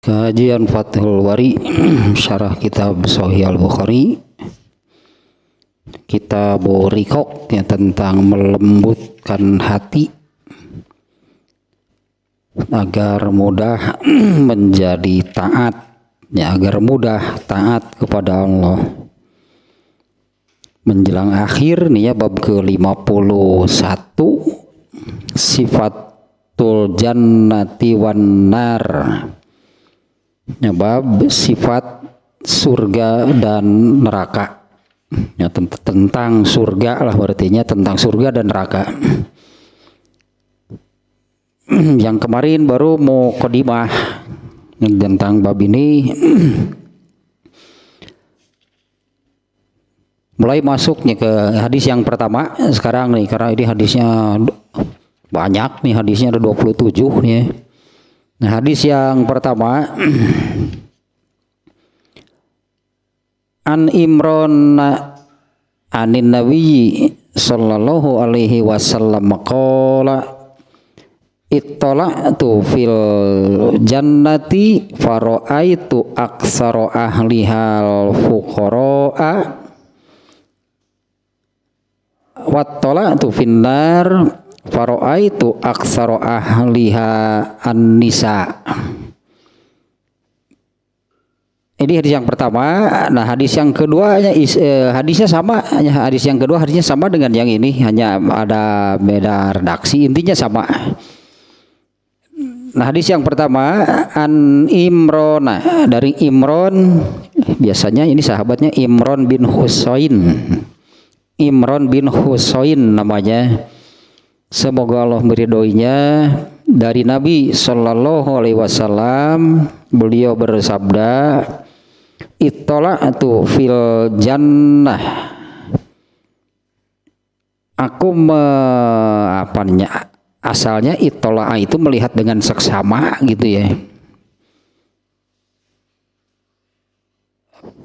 Kajian Fathul Bari Syarah Kitab Sahih Al-Bukhari, Kitab Riqaq ya, tentang melembutkan hati agar mudah menjadi taat ya, agar mudah taat kepada Allah. Menjelang akhir nih ya, bab ke-51, Sifatul Jannati wan Nar. Ya, bab sifat surga dan neraka. Ya, tentang surga lah artinya, tentang surga dan neraka. Yang kemarin baru mau muqaddimah tentang bab ini. Mulai masuknya ke hadis yang pertama sekarang nih, karena ini hadisnya banyak nih, hadisnya ada 27 nih. Nah, hadis yang pertama, An Imran anin Nabi sallallahu alaihi wasallam qala ittala'tu fil jannati fara'aitu aksara ahlihal fuqara'a wattala'tu finnar fara'aitu aksara ahliha an-nisa. Ini hadis yang pertama. Nah, hadis yang kedua hadisnya sama. Hadis yang kedua hadisnya sama dengan yang ini, hanya ada beda redaksi, intinya sama. Nah, hadis yang pertama, An Imran, dari Imran, biasanya ini sahabatnya Imran bin Husain. Imran bin Husain namanya. Semoga Allah meridhoinya. Dari Nabi Sallallahu Alaihi Wasallam, beliau bersabda, ittala'tu fil jannah. Aku asalnya ittala'a itu melihat dengan seksama gitu ya.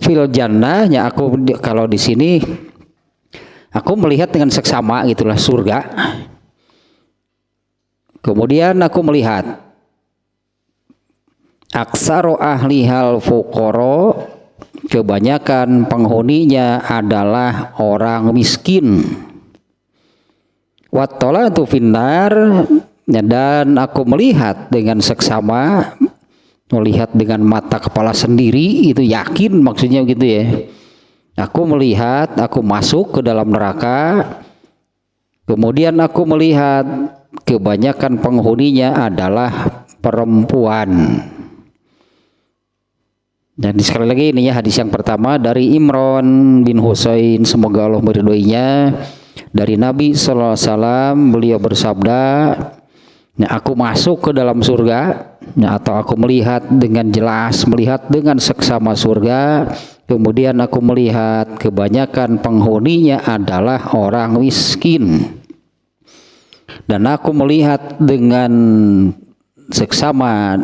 Fil jannah ya, aku kalau di sini aku melihat dengan seksama gitulah surga. Kemudian aku melihat aksaru ahlihal fuqara, kebanyakan penghuninya adalah orang miskin. Wattala'tu finnar, dan aku melihat dengan seksama, melihat dengan mata kepala sendiri, itu yakin maksudnya gitu ya. Aku melihat, aku masuk ke dalam neraka. Kemudian aku melihat kebanyakan penghuninya adalah perempuan. Dan sekali lagi ini ya, hadis yang pertama dari Imran bin Husain, semoga Allah meridhoinya. Dari Nabi sallallahu alaihi wasallam, beliau bersabda, nah, aku masuk ke dalam surga, nah, atau aku melihat dengan jelas, melihat dengan seksama surga. Kemudian aku melihat kebanyakan penghuninya adalah orang miskin. Dan aku melihat dengan seksama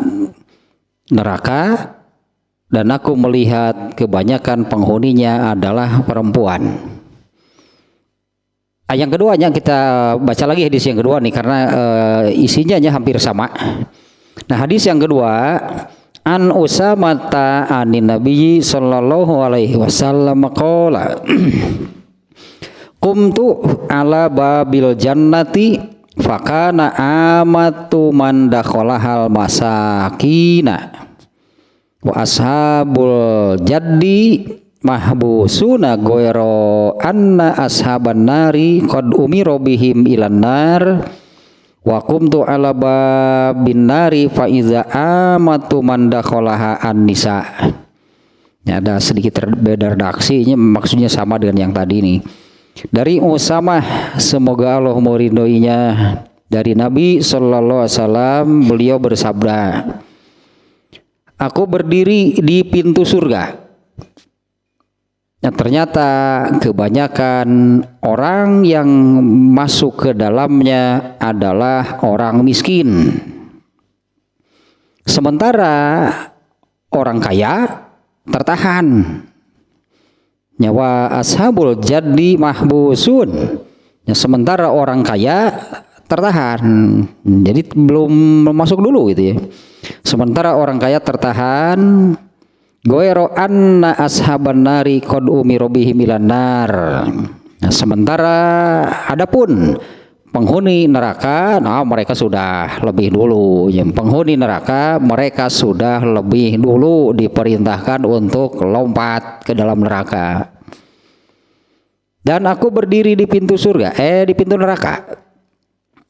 neraka, dan aku melihat kebanyakan penghuninya adalah perempuan. Yang keduanya kita baca lagi hadis yang kedua nih, karena isinya hampir sama. Nah, hadis yang kedua, An Usamata anin Nabi sallallahu alaihi wasallam qala qumtu ala babil jannati fakana amatu man dakhalahal masakina wa ashabul jaddi mahbusuna goiro anna ashaban nari qad umiro bihim ilan nar wa qumtu ala babin nari fa iza amatu man dakhalaha an-nisa. Ya, ada sedikit berbeda redaksi, ini maksudnya sama dengan yang tadi nih. Dari Usamah, semoga Allah meridhoinya, dari Nabi sallallahu alaihi wasallam, beliau bersabda, aku berdiri di pintu surga. Nah, ternyata kebanyakan orang yang masuk ke dalamnya adalah orang miskin. Sementara orang kaya tertahan. Nyawa ashabul jaddi mahbusun. Ya, sementara orang kaya tertahan. Jadi belum masuk dulu gitu ya. Sementara orang kaya tertahan. Goero anna ashaban nari qad umiru bihim ilan nar. Nah, sementara adapun penghuni neraka, nah mereka sudah lebih dulu. Yang penghuni neraka mereka sudah lebih dulu diperintahkan untuk lompat ke dalam neraka. Dan aku berdiri di pintu surga, di pintu neraka.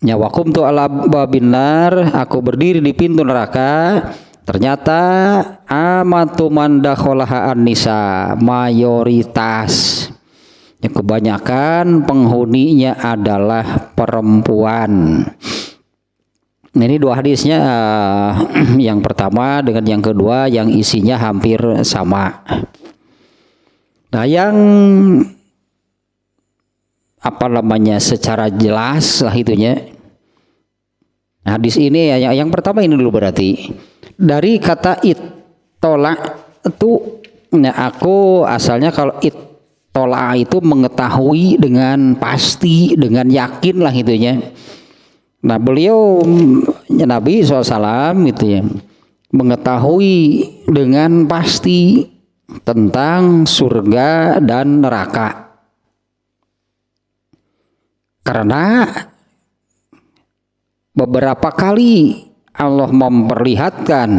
Nyawakum tu ala babin nar, aku berdiri di pintu neraka. Ternyata amatu mandakholaha an-nisa, mayoritas kebanyakan penghuninya adalah perempuan. Ini dua hadisnya, yang pertama dengan yang kedua yang isinya hampir sama. Nah, yang secara jelas lah itunya. Hadis ini yang pertama ini dulu berarti dari kata ittola itu, aku asalnya kalau ittola itu mengetahui dengan pasti, dengan yakin lah itunya. Nah beliau Nabi SAW gitu ya, mengetahui dengan pasti tentang surga dan neraka. Karena beberapa kali Allah memperlihatkan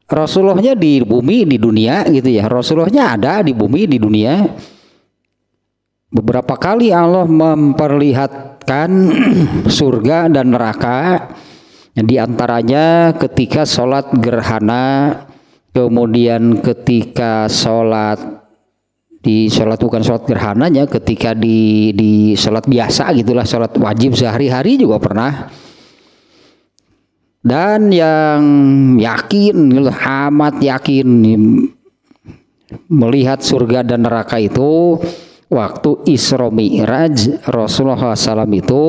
Rasulullahnya di bumi, di dunia gitu ya. Rasulullahnya ada di bumi, di dunia. Beberapa kali Allah memperlihatkan surga dan neraka. Di antaranya ketika sholat gerhana, kemudian ketika bukan sholat gerhananya, ketika di sholat biasa gitulah, sholat wajib sehari-hari juga pernah. Dan yang yakin, amat yakin melihat surga dan neraka itu waktu Isra Mi'raj Rasulullah SAW itu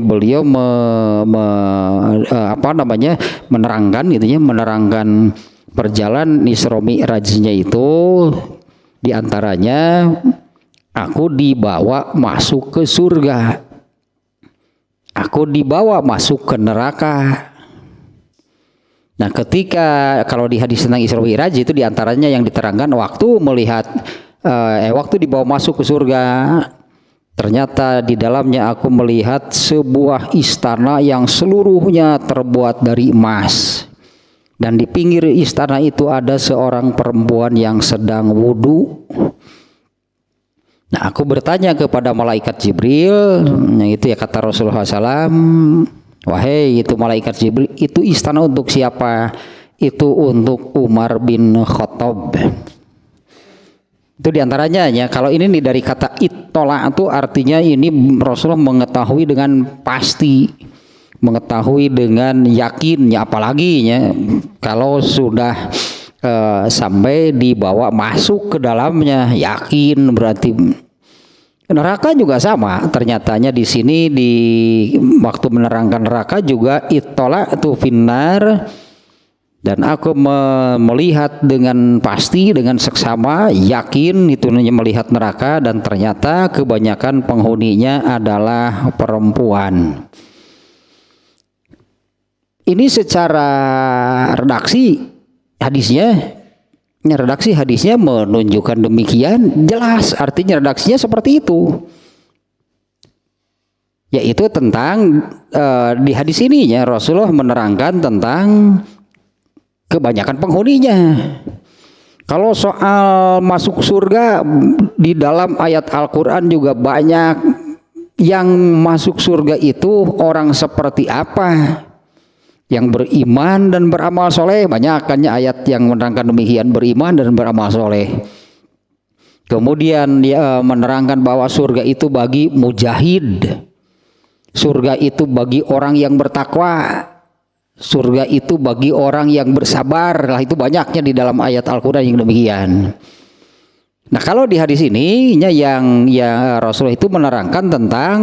beliau menerangkan perjalanan Isra Mi'rajnya itu. Di antaranya aku dibawa masuk ke surga, aku dibawa masuk ke neraka. Nah ketika kalau di hadis tentang Isra Mi'raj itu diantaranya yang diterangkan waktu waktu dibawa masuk ke surga, ternyata di dalamnya aku melihat sebuah istana yang seluruhnya terbuat dari emas. Dan di pinggir istana itu ada seorang perempuan yang sedang wudhu. Nah aku bertanya kepada malaikat Jibril, yang itu ya kata Rasulullah SAW, wahai itu malaikat Jibril, itu istana untuk siapa? Itu untuk Umar bin Khattab. Itu diantaranya ya. Kalau ini nih dari kata ittola itu artinya ini Rasulullah mengetahui dengan pasti, mengetahui dengan yakin, ya apalagi ya kalau sudah sampai dibawa masuk ke dalamnya, yakin berarti. Neraka juga sama, ternyatanya di sini di waktu menerangkan neraka juga ittola itu finnar, dan aku melihat dengan pasti, dengan seksama, yakin itu melihat neraka, dan ternyata kebanyakan penghuninya adalah perempuan. Ini secara redaksi hadisnya menunjukkan demikian jelas, artinya redaksinya seperti itu, yaitu tentang di hadis ini ya Rasulullah menerangkan tentang kebanyakan penghuninya. Kalau soal masuk surga di dalam ayat Al-Quran juga banyak yang masuk surga itu orang seperti apa, yang beriman dan beramal soleh. Banyak kan ayat yang menerangkan demikian, beriman dan beramal soleh. Kemudian dia menerangkan bahwa surga itu bagi mujahid, surga itu bagi orang yang bertakwa, surga itu bagi orang yang bersabar. Lah itu banyaknya di dalam ayat Al-Quran yang demikian. Nah kalau di hadis ini yang Rasulullah itu menerangkan tentang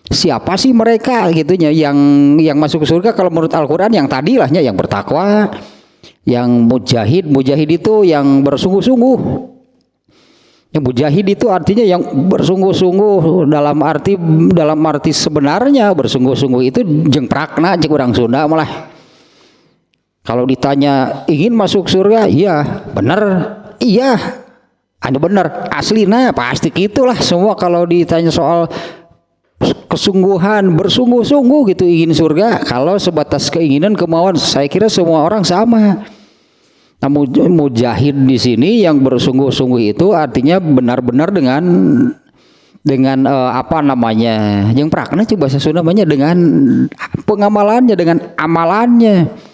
siapa sih mereka gitunya yang masuk ke surga. Kalau menurut Al-Quran yang tadi lahnya yang bertakwa, yang mujahid itu yang bersungguh-sungguh. Yang mujahid itu artinya yang bersungguh-sungguh, dalam arti sebenarnya bersungguh-sungguh itu jeung prakna cek orang Sunda malah. Kalau ditanya ingin masuk surga, iya, benar, iya, ada benar, aslina pasti gitulah semua. Kalau ditanya soal kesungguhan, bersungguh-sungguh gitu ingin surga, kalau sebatas keinginan kemauan, saya kira semua orang sama. Nah, mujahid di sini yang bersungguh-sungguh itu artinya benar-benar dengan apa namanya, yang prakna coba bahasa Sunda namanya dengan pengamalannya, dengan amalannya.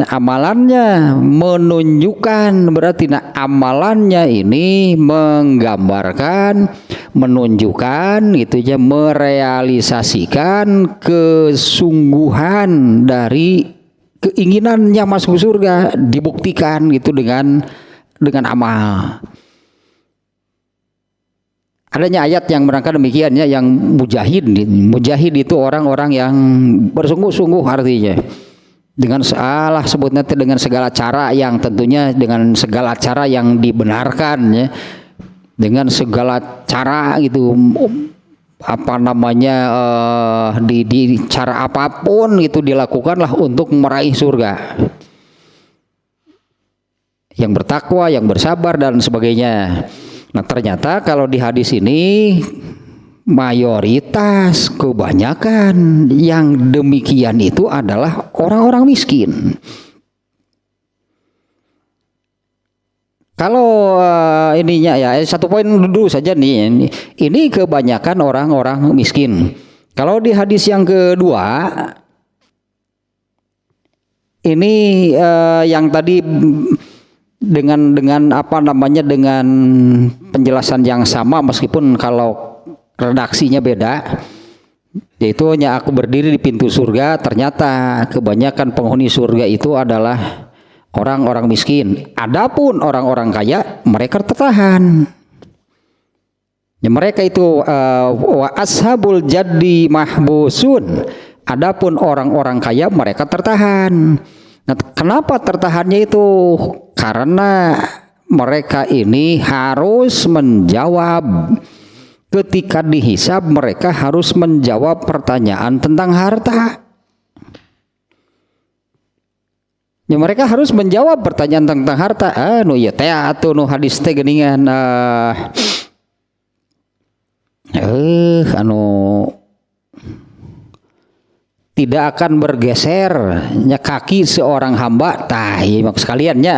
Nah, amalannya menunjukkan, berarti nah amalannya ini menggambarkan, menunjukkan gitu ya, merealisasikan kesungguhan dari keinginannya masuk surga, dibuktikan gitu dengan amal. Adanya ayat yang menerangkan demikiannya, yang mujahid itu orang-orang yang bersungguh-sungguh artinya. Dengan salah sebutnya dengan segala cara yang tentunya dengan segala cara yang dibenarkan ya, dengan segala cara gitu, apa namanya di cara apapun itu dilakukanlah untuk meraih surga, yang bertakwa, yang bersabar dan sebagainya. Nah, ternyata kalau di hadis ini mayoritas, kebanyakan yang demikian itu adalah orang-orang miskin. Kalau ininya ya, satu poin dulu saja nih. Ini kebanyakan orang-orang miskin. Kalau di hadis yang kedua, ini yang tadi dengan apa namanya, dengan penjelasan yang sama meskipun kalau redaksinya beda, yaitu hanya aku berdiri di pintu surga. Ternyata kebanyakan penghuni surga itu adalah orang-orang miskin. Adapun orang-orang kaya mereka tertahan. Ya, mereka itu wa ashabul jaddi mahbusun. Adapun orang-orang kaya mereka tertahan. Nah, kenapa tertahannya itu? Karena mereka ini harus menjawab. Ketika dihisab mereka harus menjawab pertanyaan tentang harta. Ya, mereka harus menjawab pertanyaan tentang harta. Nu ya teh atuh nu hadis teh geuningan anu tidak akan bergeser nya kaki seorang hamba. Tah, ieu sekaliannya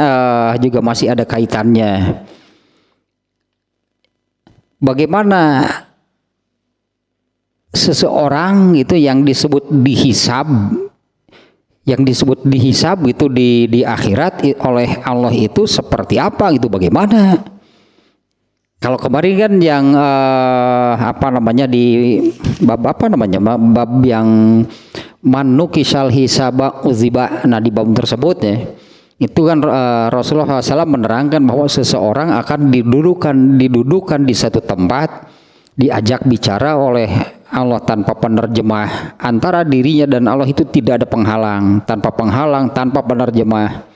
juga masih ada kaitannya. Bagaimana seseorang itu yang disebut dihisab itu di akhirat oleh Allah itu seperti apa gitu, bagaimana? Kalau kemarin kan yang apa namanya di bab apa namanya, bab yang manukisal hisaba uziba, nah di bab tersebut ya, itu kan Rasulullah SAW menerangkan bahwa seseorang akan didudukan di satu tempat, diajak bicara oleh Allah tanpa penerjemah, antara dirinya dan Allah itu tidak ada penghalang, tanpa penerjemah,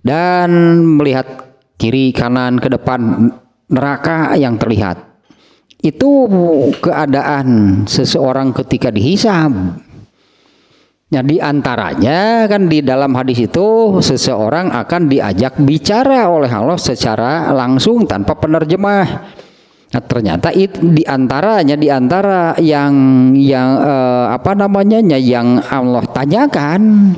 dan melihat kiri kanan ke depan neraka yang terlihat. Itu keadaan seseorang ketika dihisab. Nah, di antaranya kan di dalam hadis itu seseorang akan diajak bicara oleh Allah secara langsung tanpa penerjemah. Nah, ternyata itu di antara yang apa namanya yang Allah tanyakan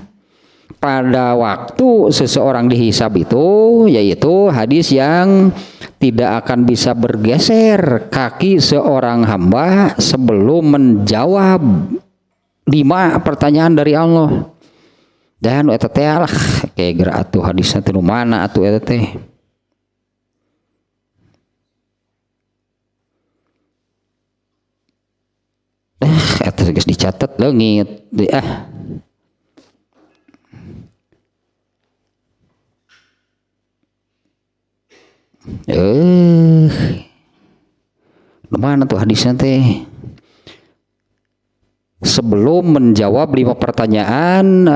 pada waktu seseorang dihisab itu, yaitu hadis yang tidak akan bisa bergeser kaki seorang hamba sebelum menjawab 5 pertanyaan dari Allah. Dan eta teh lah kayak geura atuh hadisna teh nu mana atuh eta teh. Eta geus dicatat leungit nu mana tuh hadisnya teh? Sebelum menjawab 5 pertanyaan,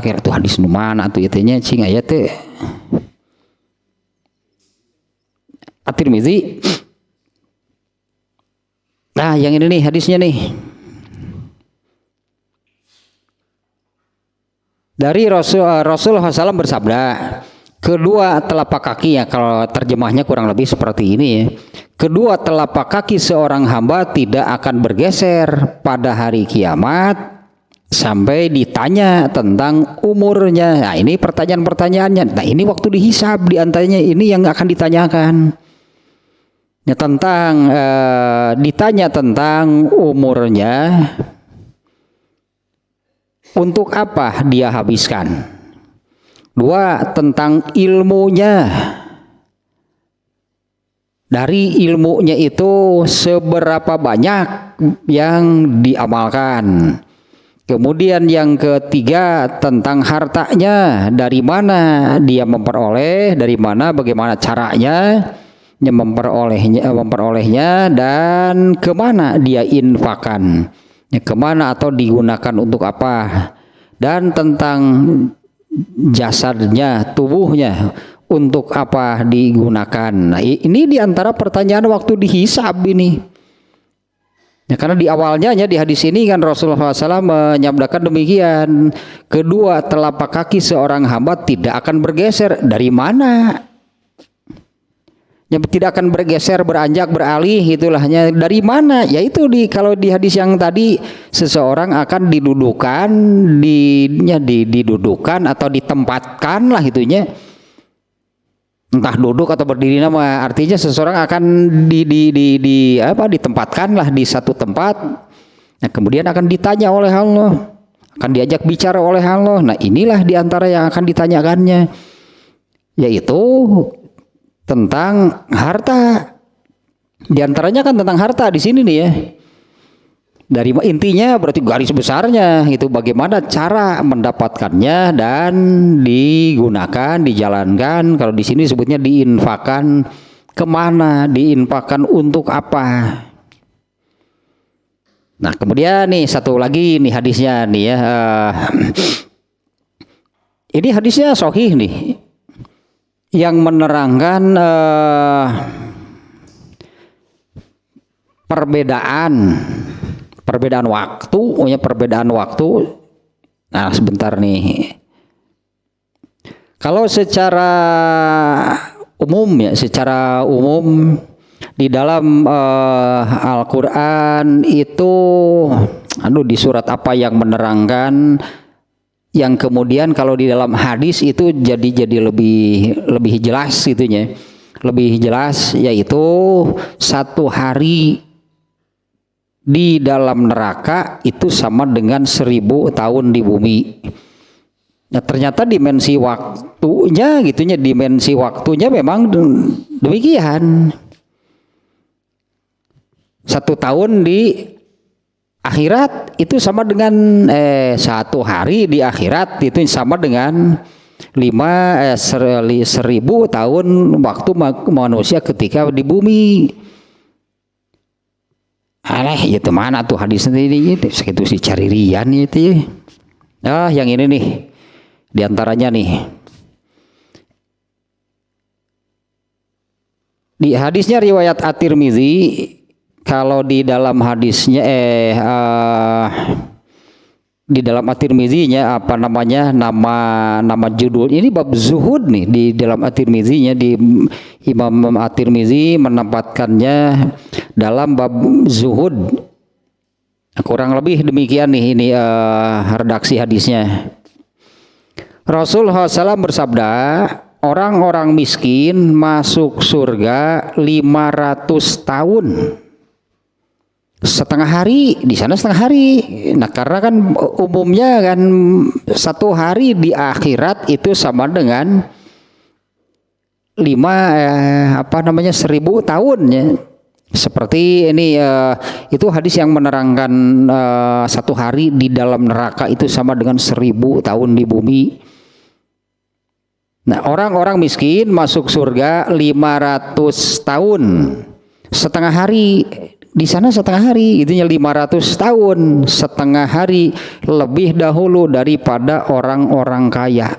kira tuh hadis nu mana atuh nya cing aya teh. At-Tirmizi Yang ini nih hadisnya nih. Dari Rasulullah SAW bersabda, kedua telapak kaki, ya kalau terjemahnya kurang lebih seperti ini ya. Kedua telapak kaki seorang hamba tidak akan bergeser pada hari kiamat sampai ditanya tentang umurnya. Nah ini pertanyaan-pertanyaannya. Nah ini waktu dihisab diantaranya ini yang akan ditanyakan. Ya, tentang ditanya tentang umurnya. Untuk apa dia habiskan? Dua, tentang ilmunya. Dari ilmunya itu seberapa banyak yang diamalkan. Kemudian yang ketiga, tentang hartanya. Dari mana dia memperoleh, dari mana, bagaimana caranya memperolehnya, dan kemana dia infakkan. Kemana atau digunakan untuk apa, dan tentang jasadnya, tubuhnya untuk apa digunakan. Nah, ini diantara pertanyaan waktu dihisab ini. Ya, karena di awalnya di hadis ini kan Rasulullah SAW menyabdakan demikian, kedua telapak kaki seorang hamba tidak akan bergeser. Dari mana? Yang tidak akan bergeser, beranjak, beralih, itulahnya dari mana? Yaitu kalau di hadis yang tadi, seseorang akan didudukan atau ditempatkan lah itunya, entah duduk atau berdiri, nama artinya seseorang akan ditempatkan lah di satu tempat. Nah, kemudian akan ditanya oleh Allah, akan diajak bicara oleh Allah. Nah inilah diantara yang akan ditanyakannya, yaitu tentang harta. Di antaranya kan tentang harta di sini nih ya. Dari intinya berarti garis besarnya itu bagaimana cara mendapatkannya dan digunakan, dijalankan. Kalau di sini sebutnya diinfakkan, kemana, diinfakkan untuk apa. Nah kemudian nih satu lagi nih hadisnya nih ya. Ini hadisnya sahih nih, yang menerangkan perbedaan waktu. Nah sebentar nih, kalau secara umum di dalam Al-Quran itu, di surat apa yang menerangkan, yang kemudian kalau di dalam hadis itu jadi lebih jelas itunya, lebih jelas, yaitu 1 hari di dalam neraka itu sama dengan 1000 tahun di bumi. Nah ternyata dimensi waktunya memang demikian. 1 tahun di akhirat itu sama dengan 1 hari di akhirat itu sama dengan 1000 tahun waktu manusia ketika di bumi. Itu mana tuh hadis ini? Segitu si cari rian itu ya. Yang ini nih diantaranya nih, di hadisnya riwayat At-Tirmizi. Kalau di dalam hadisnya di dalam At-Tirmizinya nama judul ini bab zuhud nih, di dalam At-Tirmizinya, di Imam At-Tirmizi menempatkannya dalam bab zuhud. Kurang lebih demikian nih ini redaksi hadisnya. Rasulullah SAW bersabda, orang-orang miskin masuk surga 500 tahun. Setengah hari, di sana setengah hari. Nah karena kan umumnya kan 1 hari di akhirat itu sama dengan 1000 tahun ya. Seperti ini itu hadis yang menerangkan 1 hari di dalam neraka itu sama dengan 1000 tahun di bumi. Nah orang-orang miskin masuk surga 500 tahun, setengah hari. Di sana setengah hari, itunya 500 tahun, setengah hari lebih dahulu daripada orang-orang kaya.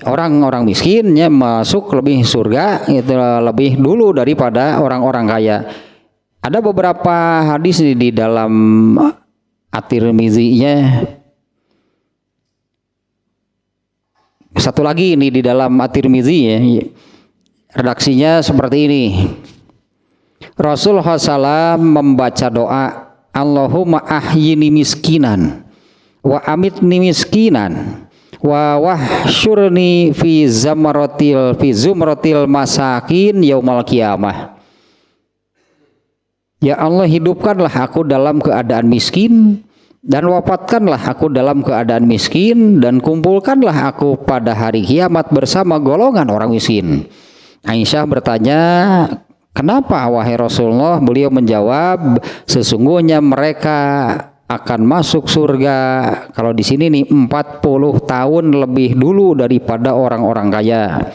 Orang-orang miskinnya masuk lebih surga itu lebih dulu daripada orang-orang kaya. Ada beberapa hadis di dalam At-Tirmizi-nya. Satu lagi ini di dalam At-Tirmizi ya. Redaksinya seperti ini. Rasulullah SAW membaca doa, Allahumma ahyini miskinan wa amitni miskinan wa wahsyurni fi zumratil masakin yaumal qiyamah. Ya Allah, hidupkanlah aku dalam keadaan miskin dan wafatkanlah aku dalam keadaan miskin dan kumpulkanlah aku pada hari kiamat bersama golongan orang miskin. Aisyah bertanya, kenapa wahai Rasulullah? Beliau menjawab, sesungguhnya mereka akan masuk surga kalau di sini nih 40 tahun lebih dulu daripada orang-orang kaya.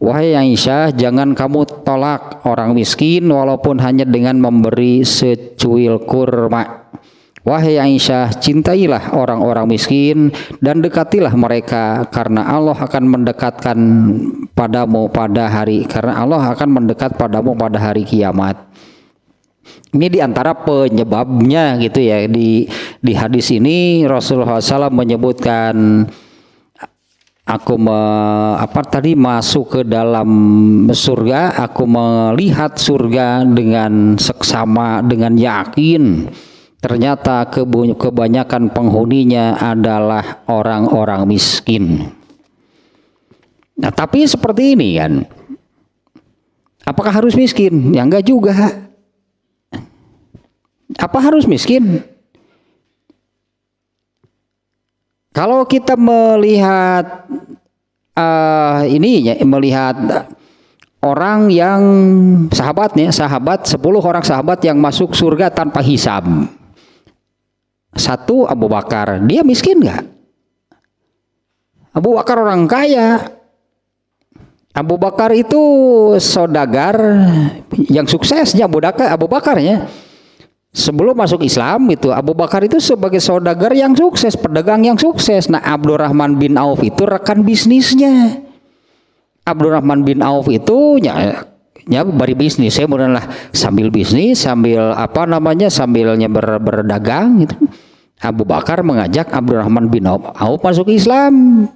Wahai Aisyah, jangan kamu tolak orang miskin walaupun hanya dengan memberi secuil kurma. Wahai Aisyah, cintailah orang-orang miskin dan dekatilah mereka karena Allah akan mendekatkan padamu pada hari hari kiamat. Ini diantara penyebabnya gitu ya. Di hadis ini Rasulullah SAW menyebutkan aku masuk ke dalam surga, aku melihat surga dengan seksama, dengan yakin. Ternyata kebanyakan penghuninya adalah orang-orang miskin. Nah, tapi seperti ini kan. Apakah harus miskin? Ya enggak juga. Apa harus miskin? Kalau kita melihat melihat orang yang sahabat 10 orang sahabat yang masuk surga tanpa hisab. Satu, Abu Bakar, dia miskin nggak? Abu Bakar orang kaya. Abu Bakar itu saudagar yang suksesnya Abu Bakar ya. Sebelum masuk Islam itu Abu Bakar itu sebagai saudagar yang sukses, pedagang yang sukses. Nah, Abdurrahman bin Auf itu rekan bisnisnya. Abdurrahman bin Auf itu bari bisnis, saya mulailah sambil bisnis, sambilnya berdagang gitu. Abu Bakar mengajak Abdurrahman bin Auf masuk Islam.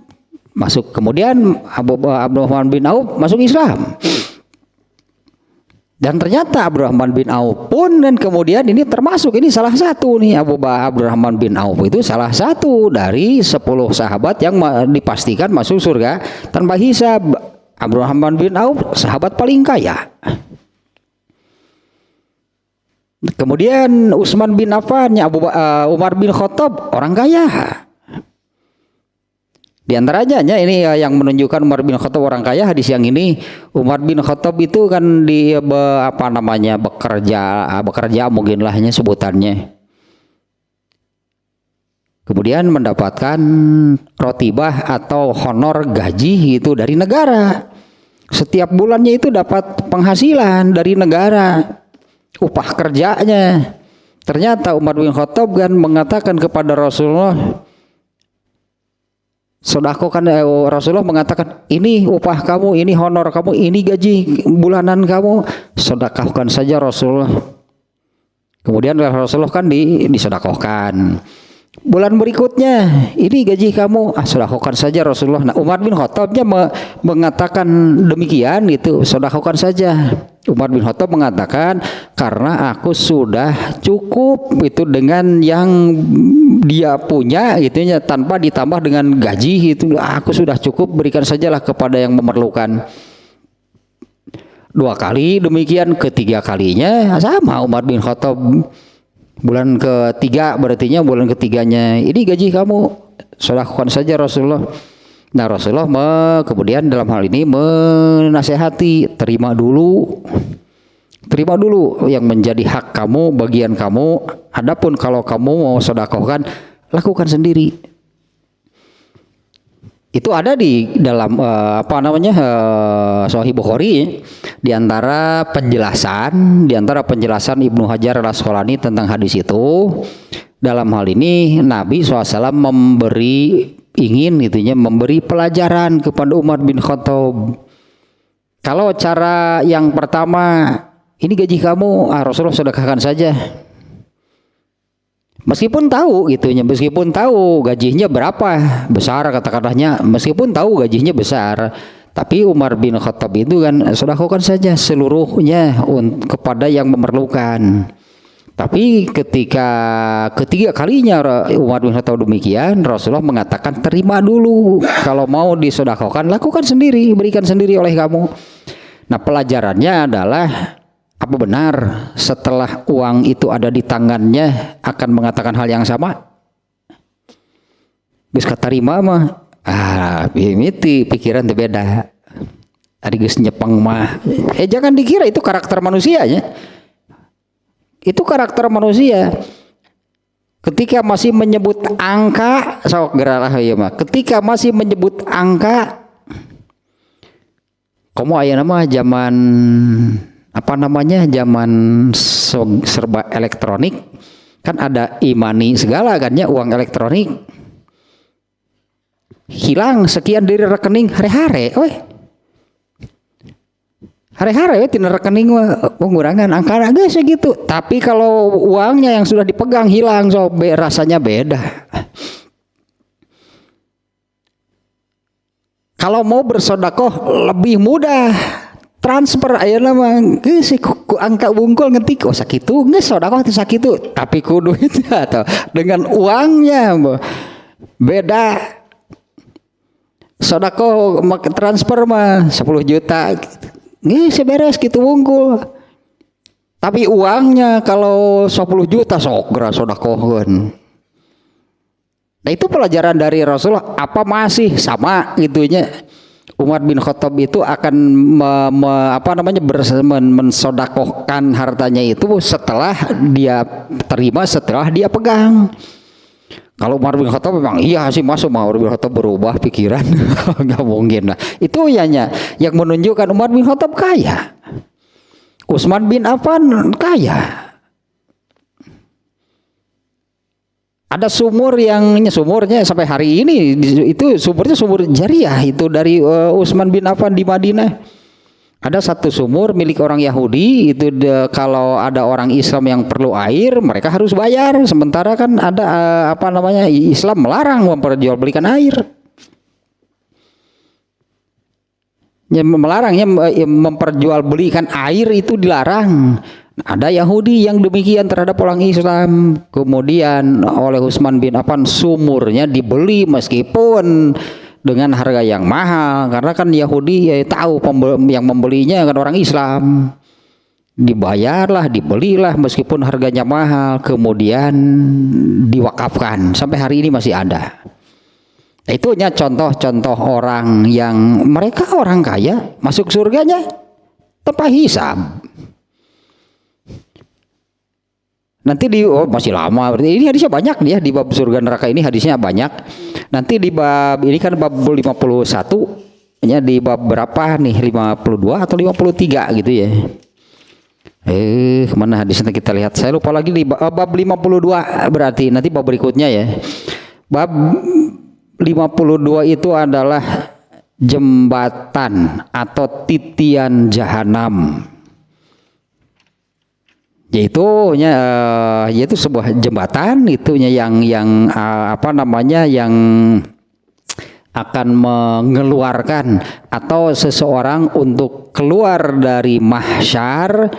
Kemudian Abdurrahman bin Auf masuk Islam. Dan ternyata Abdurrahman bin Auf pun dan kemudian ini salah satu nih, Abdurrahman bin Auf itu salah satu dari 10 sahabat yang dipastikan masuk surga tanpa hisab. Abdurrahman bin Auf sahabat paling kaya. Kemudian Utsman bin Affan, Umar bin Khattab orang kaya. Di antaranya ini yang menunjukkan Umar bin Khattab orang kaya, hadis yang ini. Umar bin Khattab itu kan bekerja mungkin lahnya sebutannya. Kemudian mendapatkan rotibah atau honor gaji itu dari negara. Setiap bulannya itu dapat penghasilan dari negara, upah kerjanya. Ternyata Umar bin Khattab kan mengatakan kepada Rasulullah, Rasulullah mengatakan, ini upah kamu, ini honor kamu, ini gaji bulanan kamu, sedekahkan saja Rasulullah. Kemudian Rasulullah kan disedekahkan. Bulan berikutnya, ini gaji kamu, sedekahkan saja Rasulullah. Nah, Umar bin Khattabnya mengatakan demikian gitu, sedekahkan saja. Umar bin Khattab mengatakan, karena aku sudah cukup itu dengan yang dia punya gitu ya, tanpa ditambah dengan gaji gitu, aku sudah cukup, berikan sajalah kepada yang memerlukan. 2 kali demikian, ketiga kalinya sama Umar bin Khattab. Bulan ketiga berartinya bulan ketiganya, ini gaji kamu, sedekahkan saja Rasulullah. Nah, Rasulullah kemudian dalam hal ini menasehati, terima dulu yang menjadi hak kamu, bagian kamu. Adapun kalau kamu mau sedekahkan, lakukan sendiri. Itu ada di dalam Sahih Bukhari, di antara penjelasan Ibnu Hajar Al-Asqalani tentang hadis itu. Dalam hal ini Nabi SAW memberi pelajaran kepada Umar bin Khattab. Kalau cara yang pertama ini gaji kamu, Rasulullah sedekahkan saja. Meskipun tahu gitunya, meskipun tahu gajinya berapa besar katakanlahnya, meskipun tahu gajinya besar, tapi Umar bin Khattab itu kan sedekahkan saja seluruhnya kepada yang memerlukan. Tapi ketika ketiga kalinya Umar bin Khattab demikian, Rasulullah mengatakan terima dulu, kalau mau disedekahkan lakukan sendiri, berikan sendiri oleh kamu. Nah pelajarannya adalah, apa benar setelah uang itu ada di tangannya akan mengatakan hal yang sama? Geus katarima mah, mimiti pikiran teu beda. Ari geus nyepeng mah, jangan dikira itu karakter manusianya. Itu karakter manusia. Ketika masih menyebut angka, sok geralah ya mah. Ketika masih menyebut angka, kamu aya nama zaman apa namanya, zaman serba elektronik kan, ada e-money segala kan ya, uang elektronik hilang sekian dari rekening hari-hari, hari-hari tina rekening pengurangan angka guys segitu. Tapi kalau uangnya yang sudah dipegang hilang, rasanya beda. Kalau mau bersedekah lebih mudah, transfer ayeuna mah geus ku angka bungkul ngetik sakitu geus sedekah teh sakitu, tapi kudu itu atau dengan uangnya beda. Sedekah transfer mah 10 juta geus beres kitu bungkul. Tapi uangnya kalau 10 juta sok geura sedekahkeun. Nah itu pelajaran dari Rasulullah, apa masih sama gitunya. Umar bin Khattab itu akan mensodakohkan hartanya itu setelah dia terima, setelah dia pegang. Kalau Umar bin Khattab memang iya sih, masuk Umar bin Khattab berubah pikiran, nggak mungkin lah. Itu yang menunjukkan Umar bin Khattab kaya, Utsman bin Affan kaya. Ada sumurnya sampai hari ini itu sumur jariah itu dari Utsman bin Affan di Madinah. Ada satu sumur milik orang Yahudi itu kalau ada orang Islam yang perlu air mereka harus bayar. Sementara kan ada Islam melarang memperjualbelikan air. Melarangnya memperjualbelikan air itu dilarang. Ada Yahudi yang demikian terhadap orang Islam. Kemudian oleh Utsman bin Affan sumurnya dibeli meskipun dengan harga yang mahal, karena kan Yahudi tahu yang membelinya kan orang Islam. Dibayarlah, dibelilah meskipun harganya mahal, kemudian diwakafkan. Sampai hari ini masih ada. Itunya contoh-contoh orang yang mereka orang kaya masuk surganya tanpa hisab. Nanti masih lama berarti ini hadisnya banyak nih ya, di bab surga neraka ini hadisnya banyak. Nanti di bab ini kan bab 51 nya, di bab berapa nih, 52 atau 53 gitu ya. Kemana hadisnya kita lihat, saya lupa lagi. Di bab 52 berarti nanti bab berikutnya ya. Bab 52 itu adalah jembatan atau titian jahanam. Yaitu sebuah jembatan itunya yang yang akan mengeluarkan atau seseorang untuk keluar dari mahsyar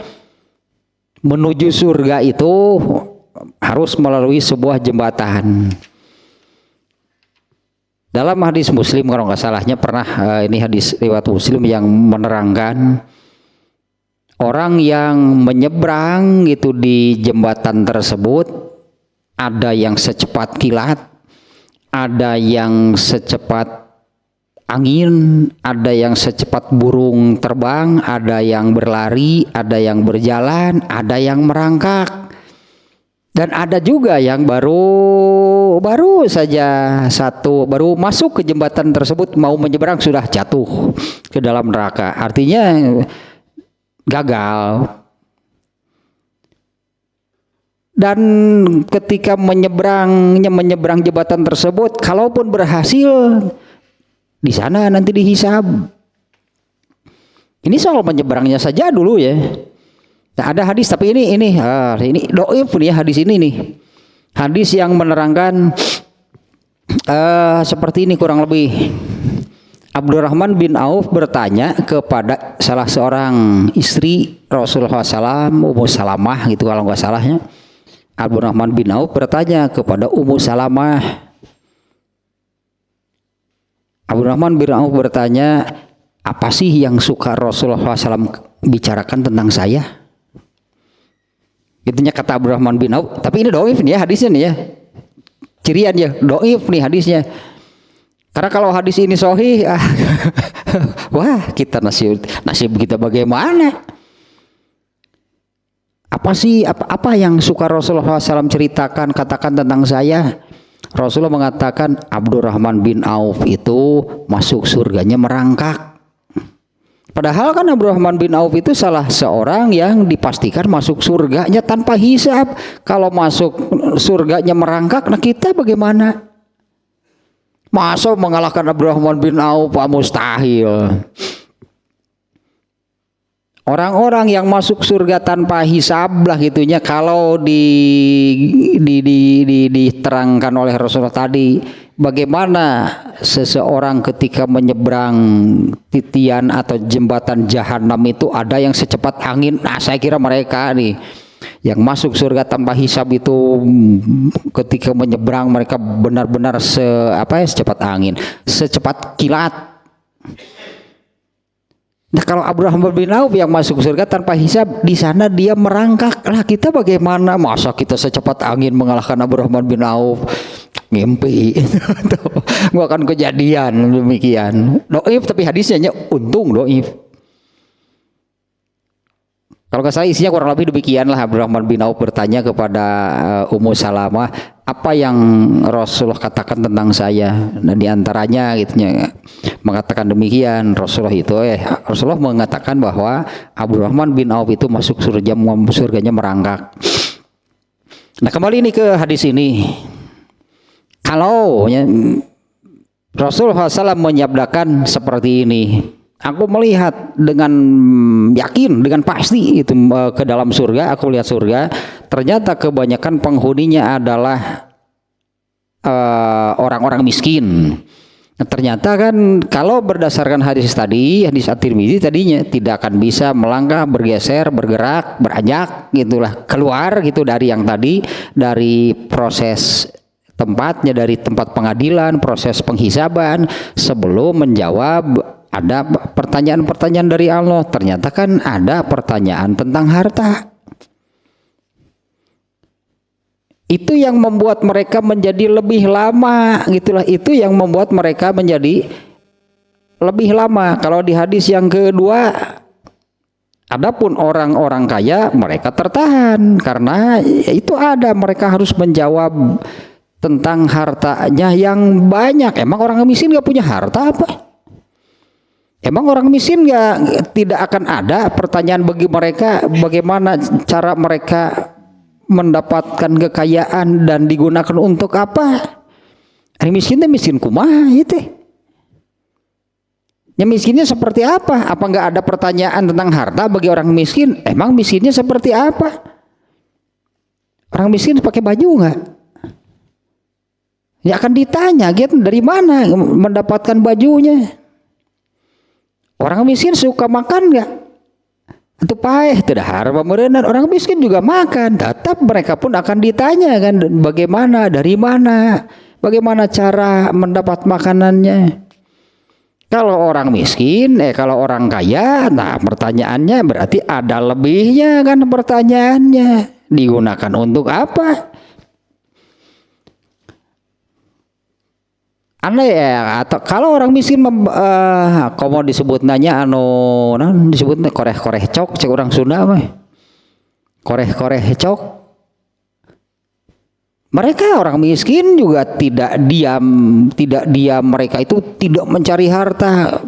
menuju surga itu harus melalui sebuah jembatan. Dalam hadis Muslim kalau nggak salahnya pernah, ini hadis riwayat Muslim yang menerangkan orang yang menyeberang gitu di jembatan tersebut, ada yang secepat kilat, ada yang secepat angin, ada yang secepat burung terbang, ada yang berlari, ada yang berjalan, ada yang merangkak. Dan ada juga yang baru masuk ke jembatan tersebut, mau menyeberang sudah jatuh ke dalam neraka. Artinya gagal. Dan ketika menyeberang jembatan tersebut, kalaupun berhasil, di sana nanti dihisab. Ini soal menyeberangnya saja dulu ya. Nah, ada hadis tapi ini dhaif nih ya hadis ini nih. Hadis yang menerangkan seperti ini kurang lebih. Abdurrahman bin Auf bertanya kepada salah seorang istri Rasulullah SAW, Ummu Salamah gitu kalau nggak salahnya. Abdurrahman bin Auf bertanya kepada Ummu Salamah. Abdurrahman bin Auf bertanya, apa sih yang suka Rasulullah SAW bicarakan tentang saya? Itunya kata Abdurrahman bin Auf. Tapi ini dhaif nih ya hadisnya nih ya. Cirian ya, dhaif nih hadisnya. Karena kalau hadis ini sahih, wah kita nasib kita bagaimana? Apa sih apa yang suka Rasulullah SAW ceritakan katakan tentang saya? Rasulullah mengatakan Abdurrahman bin Auf itu masuk surganya merangkak. Padahal kan Abdurrahman bin Auf itu salah seorang yang dipastikan masuk surganya tanpa hisab. Kalau masuk surganya merangkak, nah kita bagaimana? Masa mengalahkan Abdurrahman bin Auf? Mustahil. Orang-orang yang masuk surga tanpa hisab lah gitunya, kalau diterangkan oleh Rasulullah tadi, bagaimana seseorang ketika menyeberang titian atau jembatan jahanam itu ada yang secepat angin. Nah, saya kira mereka nih yang masuk surga tanpa hisab itu ketika menyeberang mereka benar-benar secepat angin, secepat kilat. Nah, kalau Abdurrahman bin Auf yang masuk surga tanpa hisab, di sana dia merangkak. Lah kita bagaimana? Masa kita secepat angin mengalahkan Abdurrahman bin Auf? Ngimpi. Nggak akan kejadian demikian. Dhaif tapi hadisnya untung dhaif. Kalau nggak salah isinya kurang lebih demikian lah. Abdurrahman bin Auf bertanya kepada Ummu Salamah, apa yang Rasulullah katakan tentang saya? Nah, diantaranya gitunya mengatakan demikian. Rasulullah mengatakan bahwa Abdurrahman bin Auf itu masuk surganya merangkak. Nah, kembali ini ke hadis ini. Kalau Rasulullah SAW menyabdakan seperti ini, aku melihat dengan yakin, dengan pasti itu ke dalam surga. Aku lihat surga, ternyata kebanyakan penghuninya adalah orang-orang miskin. Nah, ternyata kan kalau berdasarkan hadis tadi, hadis At-Tirmidzi tadinya tidak akan bisa melangkah, bergeser, bergerak, beranjak gitulah keluar gitu dari yang tadi, dari proses tempatnya, dari tempat pengadilan, proses penghisaban sebelum menjawab. Ada pertanyaan-pertanyaan dari Allah. Ternyata kan ada pertanyaan tentang harta. Itu yang membuat mereka menjadi lebih lama gitulah. Itu yang membuat mereka menjadi lebih lama. Kalau di hadis yang kedua, adapun orang-orang kaya mereka tertahan karena itu ada, mereka harus menjawab tentang hartanya yang banyak. Emang orang miskin gak punya harta apa? Emang orang miskin tidak akan ada pertanyaan bagi mereka bagaimana cara mereka mendapatkan kekayaan dan digunakan untuk apa? Orang miskin itu miskin kumaha itu. Ya miskinnya seperti apa? Apa nggak ada pertanyaan tentang harta bagi orang miskin? Emang miskinnya seperti apa? Orang miskin pakai baju nggak? Ya akan ditanya gitu, dari mana mendapatkan bajunya? Orang miskin suka makan nggak? Itu paeh, tidak harba merendah. Orang miskin juga makan. Tetap mereka pun akan ditanya kan, bagaimana, dari mana, bagaimana cara mendapat makanannya. Kalau orang miskin, kalau orang kaya, nah pertanyaannya berarti ada lebihnya kan pertanyaannya. Digunakan untuk apa? Aneh ya, atau kalau orang miskin komo disebut nanya disebutnya koreh-koreh cok, cek orang Sunda mah. Koreh-koreh cok. Mereka orang miskin juga tidak diam mereka itu tidak mencari harta.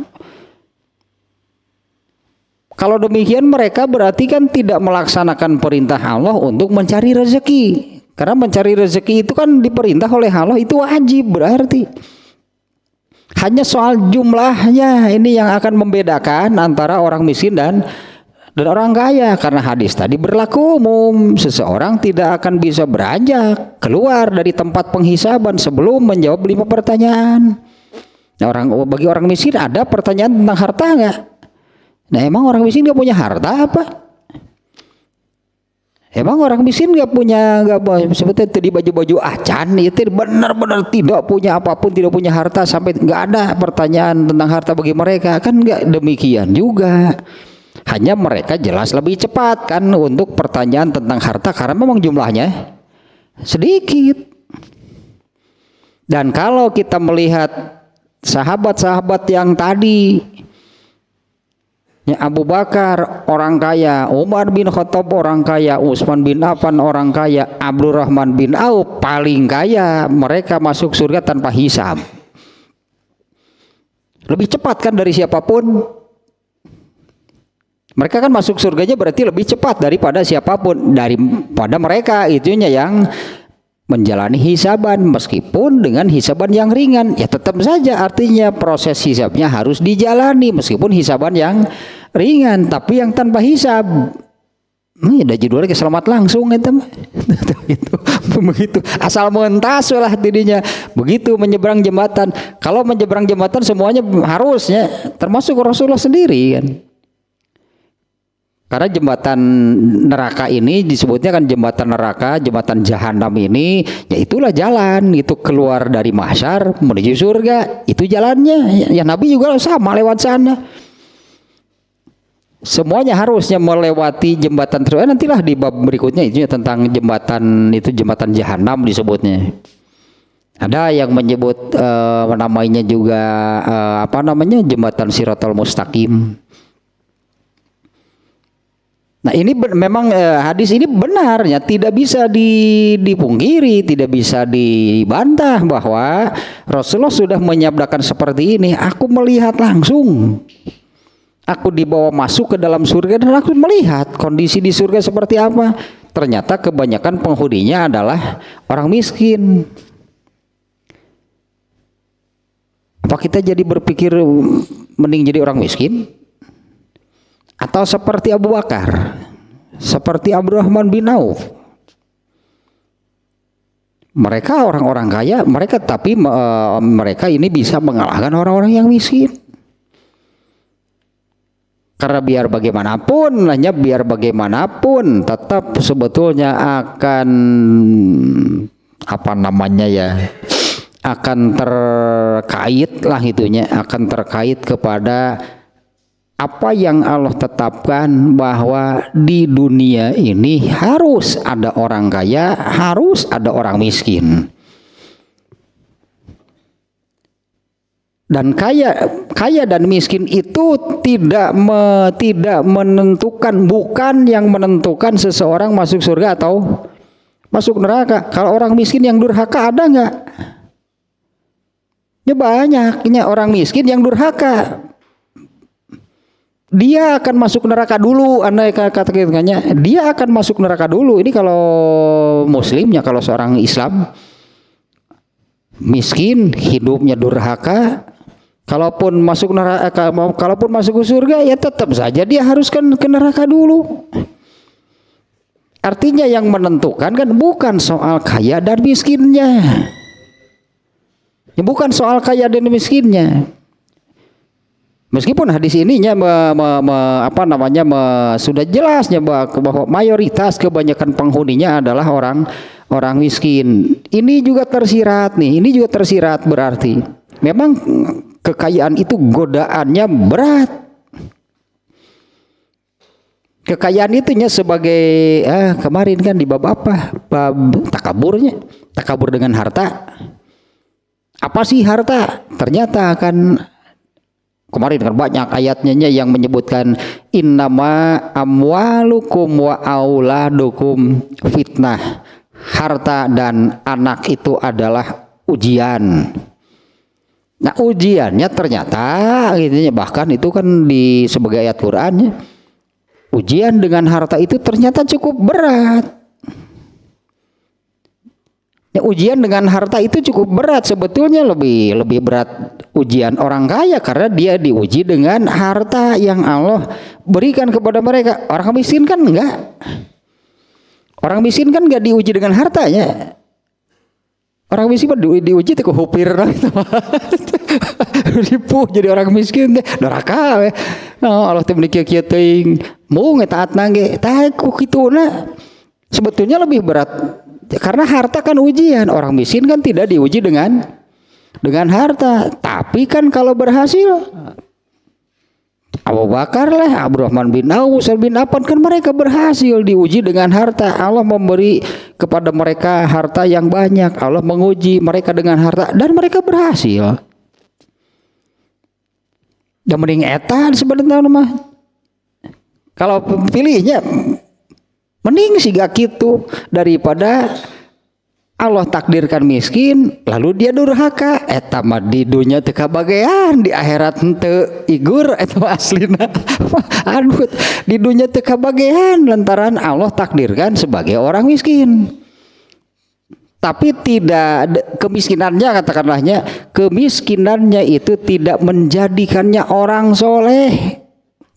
Kalau demikian mereka berarti kan tidak melaksanakan perintah Allah untuk mencari rezeki. Karena mencari rezeki itu kan diperintah oleh Allah, itu wajib berarti. Hanya soal jumlahnya ini yang akan membedakan antara orang miskin dan dan orang kaya, karena hadis tadi berlaku umum, seseorang tidak akan bisa beranjak keluar dari tempat penghisaban sebelum menjawab 5 pertanyaan. Nah, bagi orang miskin ada pertanyaan tentang harta nggak? Nah, emang orang miskin nggak punya harta apa? Emang orang miskin nggak sebetulnya di baju-baju acan itu benar-benar tidak punya apapun, tidak punya harta, sampai nggak ada pertanyaan tentang harta bagi mereka, kan nggak demikian juga. Hanya mereka jelas lebih cepat kan untuk pertanyaan tentang harta karena memang jumlahnya sedikit. Dan kalau kita melihat sahabat-sahabat yang tadi, ya, Abu Bakar orang kaya, Umar bin Khattab orang kaya, Utsman bin Affan orang kaya, Abdurrahman bin Auf paling kaya, mereka masuk surga tanpa hisab. Lebih cepat kan dari siapapun. Mereka kan masuk surganya berarti lebih cepat daripada siapapun, daripada mereka itunya yang menjalani hisaban, meskipun dengan hisaban yang ringan. Ya tetap saja artinya proses hisabnya harus dijalani meskipun hisaban yang ringan, tapi yang tanpa hisab. Ini ada judulnya ke selamat langsung itu. Begitu asal mentas lah tidinya. Begitu menyeberang jembatan. Kalau menyeberang jembatan semuanya harusnya, termasuk Rasulullah sendiri kan. Karena jembatan neraka ini disebutnya kan jembatan neraka, jembatan jahanam ini, ya itulah jalan itu keluar dari mahsyar menuju surga, itu jalannya. Ya Nabi juga sama lewat sana. Semuanya harusnya melewati jembatan tersebut. Nantilah di bab berikutnya itu tentang jembatan itu, jembatan jahanam disebutnya. Ada yang menyebut namanya juga jembatan Shiratal Mustaqim. Nah ini memang hadis ini benarnya tidak bisa dipungkiri, tidak bisa dibantah bahwa Rasulullah sudah menyabdakan seperti ini. Aku melihat langsung, aku dibawa masuk ke dalam surga dan aku melihat kondisi di surga seperti apa. Ternyata kebanyakan penghuninya adalah orang miskin. Apa kita jadi berpikir mending jadi orang miskin? Atau seperti Abu Bakar, seperti Abdurrahman bin Auf. Mereka orang-orang kaya, mereka ini bisa mengalahkan orang-orang yang miskin. Karena biar bagaimanapun tetap sebetulnya akan akan terkait lah itunya, akan terkait kepada apa yang Allah tetapkan bahwa di dunia ini harus ada orang kaya, harus ada orang miskin. Dan kaya dan miskin itu tidak menentukan, bukan yang menentukan seseorang masuk surga atau masuk neraka. Kalau orang miskin yang durhaka ada nggak? Ya banyaknya orang miskin yang durhaka. Dia akan masuk neraka dulu, kata-katanya. Dia akan masuk neraka dulu. Ini kalau muslimnya, kalau seorang Islam miskin, hidupnya durhaka, kalaupun masuk neraka, kalaupun masuk ke surga, ya tetap saja dia harus ke neraka dulu. Artinya yang menentukan kan bukan soal kaya dan miskinnya. Ya, bukan soal kaya dan miskinnya. Meskipun hadis ininya sudah jelasnya bahwa mayoritas kebanyakan penghuninya adalah orang miskin. Ini juga tersirat nih, berarti memang kekayaan itu godaannya berat. Kekayaan itunya sebagai kemarin kan di bab apa? Bab takabur dengan harta. Apa sih harta? Ternyata akan kemarin kan banyak ayatnya yang menyebutkan innama amwalukum wa auladukum fitnah. Harta dan anak itu adalah ujian. Nah, ujiannya ternyata bahkan itu kan di sebagai ayat Qur'annya. Ujian dengan harta itu ternyata cukup berat. Ya, ujian dengan harta itu cukup berat, sebetulnya lebih berat ujian orang kaya karena dia diuji dengan harta yang Allah berikan kepada mereka. Orang miskin kan enggak. Orang miskin kan enggak diuji dengan hartanya. Orang miskin diuji teh ku hupir gitu. Ripuh jadi orang miskin teh doraka we. Allah teh meuli kieu teuing. Mung taatna ge tah ku kituna. Sebetulnya lebih berat karena harta kan ujian. Orang miskin kan tidak diuji dengan harta. Tapi kan kalau berhasil Abu Bakar lah, Abdurrahman bin Auf, Sa'ad bin Affan kan mereka berhasil diuji dengan harta. Allah memberi kepada mereka harta yang banyak. Allah menguji mereka dengan harta dan mereka berhasil. Dan mending etan sebenarnya mah. Kalau pilihnya mending sih gak gitu daripada Allah takdirkan miskin lalu dia durhaka eta mah di dunya teu kabagean di akhirat henteu igur eta aslina. Aduh di dunya teu kabagean lantaran Allah takdirkan sebagai orang miskin. Tapi tidak kemiskinannya katakanlahnya kemiskinannya itu tidak menjadikannya orang soleh.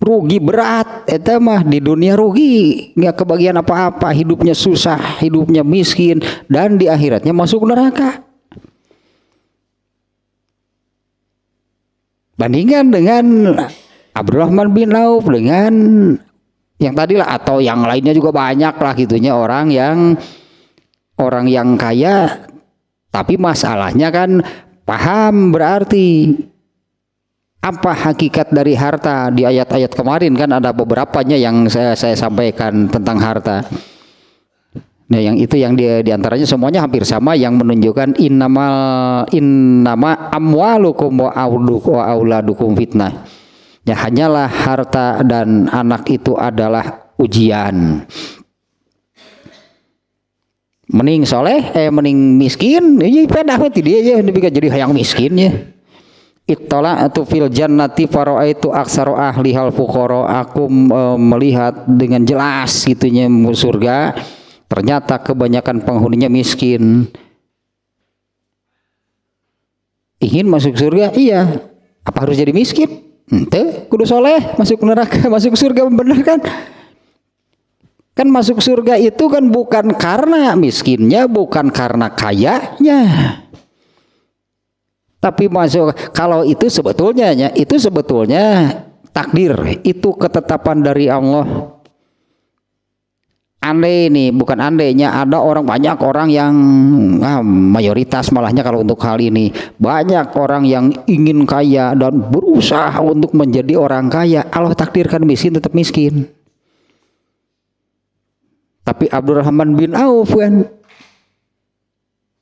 Rugi berat eta mah di dunia rugi nggak kebagian apa-apa, hidupnya susah, hidupnya miskin, dan di akhiratnya masuk neraka. Bandingkan dengan Abdurrahman bin Auf dengan yang tadi lah atau yang lainnya juga banyak lah gitunya orang yang kaya tapi masalahnya kan paham berarti apa hakikat dari harta. Di ayat-ayat kemarin kan ada beberapanya yang saya sampaikan tentang harta. Nah yang itu yang diantaranya semuanya hampir sama yang menunjukkan innama amwalukum wa auladukum fitnah. Ya hanyalah harta dan anak itu adalah ujian. Mending soleh, mending miskin, ini pedah mati dia ya, jadi hayang miskin ya. Ittala'tu fil jannati fara'aitu aksara ahlihal fuqara. Aku melihat dengan jelas gitunya surga, ternyata kebanyakan penghuninya miskin. Ingin masuk surga? Iya. Apa harus jadi miskin? Ente kudu soleh masuk neraka, masuk surga bener kan? Kan masuk surga itu kan bukan karena miskinnya, bukan karena kayanya. Tapi masuk kalau itu sebetulnya takdir, itu ketetapan dari Allah. Andai ini bukan andainya ada banyak orang yang mayoritas malahnya kalau untuk hal ini banyak orang yang ingin kaya dan berusaha untuk menjadi orang kaya. Allah takdirkan miskin tetap miskin. Tapi Abdurrahman bin Auf kan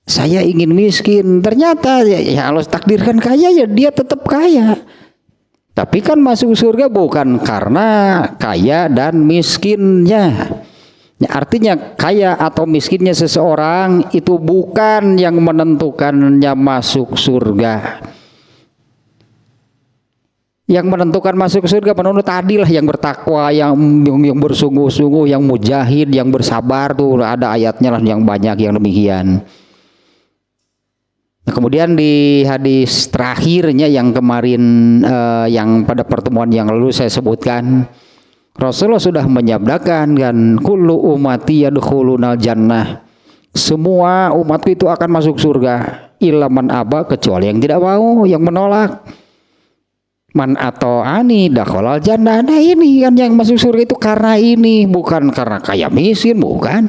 saya ingin miskin, ternyata ya Allah takdirkan kaya ya dia tetap kaya. Tapi kan masuk surga bukan karena kaya dan miskinnya. Ya, artinya kaya atau miskinnya seseorang itu bukan yang menentukannya masuk surga. Yang menentukan masuk surga menurut adil lah yang bertakwa, yang bersungguh-sungguh, yang mujahid, yang bersabar tuh ada ayatnya lah yang banyak yang demikian. Nah, kemudian di hadis terakhirnya yang kemarin yang pada pertemuan yang lalu saya sebutkan, Rasulullah sudah menyabdakan kan kullu ummati yadkhulunal jannah. Semua umatku itu akan masuk surga illa man aba, kecuali yang tidak mau, yang menolak. Man ata'ani dakhalal jannah. Nah ini kan yang masuk surga itu karena ini, bukan karena kaya miskin, bukan.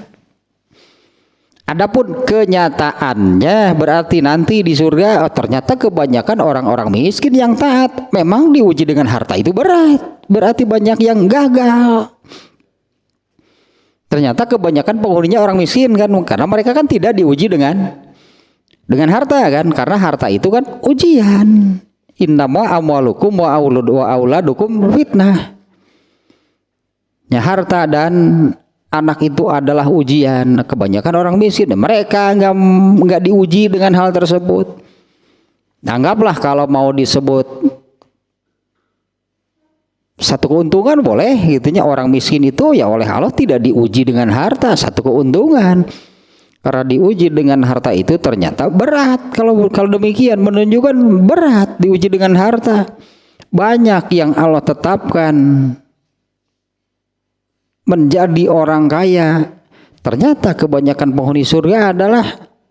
Adapun kenyataannya berarti nanti di surga ternyata kebanyakan orang-orang miskin yang taat. Memang diuji dengan harta itu berat, berarti banyak yang gagal. Ternyata kebanyakan penghuninya orang miskin kan, karena mereka kan tidak diuji dengan harta kan, karena harta itu kan ujian. Innama amwalukum wa auladukum fitnah. Ya harta dan anak itu adalah ujian. Kebanyakan orang miskin, mereka nggak diuji dengan hal tersebut. Anggaplah kalau mau disebut satu keuntungan boleh, gitunya orang miskin itu ya oleh Allah tidak diuji dengan harta, satu keuntungan. Karena diuji dengan harta itu ternyata berat. Kalau demikian menunjukkan berat diuji dengan harta. Banyak yang Allah tetapkan menjadi orang kaya, ternyata kebanyakan penghuni surga adalah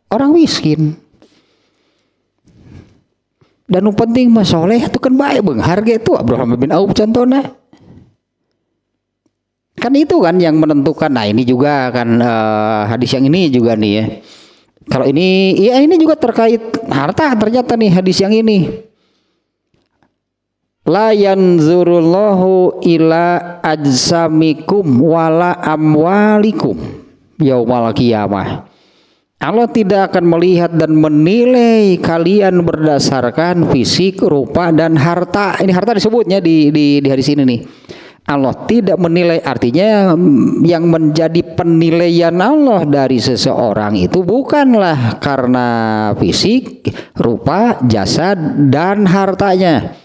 orang miskin. Dan yang penting mah soleh itu kan baik bang. Harga itu Abdurrahman bin Auf contohnya. Kan itu kan yang menentukan. Nah ini juga kan hadis yang ini juga nih ya. Kalau ini ya ini juga terkait harta ternyata nih hadis yang ini. La yanzurullahu ila ajsamikum wala amwalikum yaumal qiyamah. Allah tidak akan melihat dan menilai kalian berdasarkan fisik, rupa dan harta. Ini harta disebutnya di hadis ini nih. Allah tidak menilai, artinya yang menjadi penilaian Allah dari seseorang itu bukanlah karena fisik, rupa, jasad dan hartanya.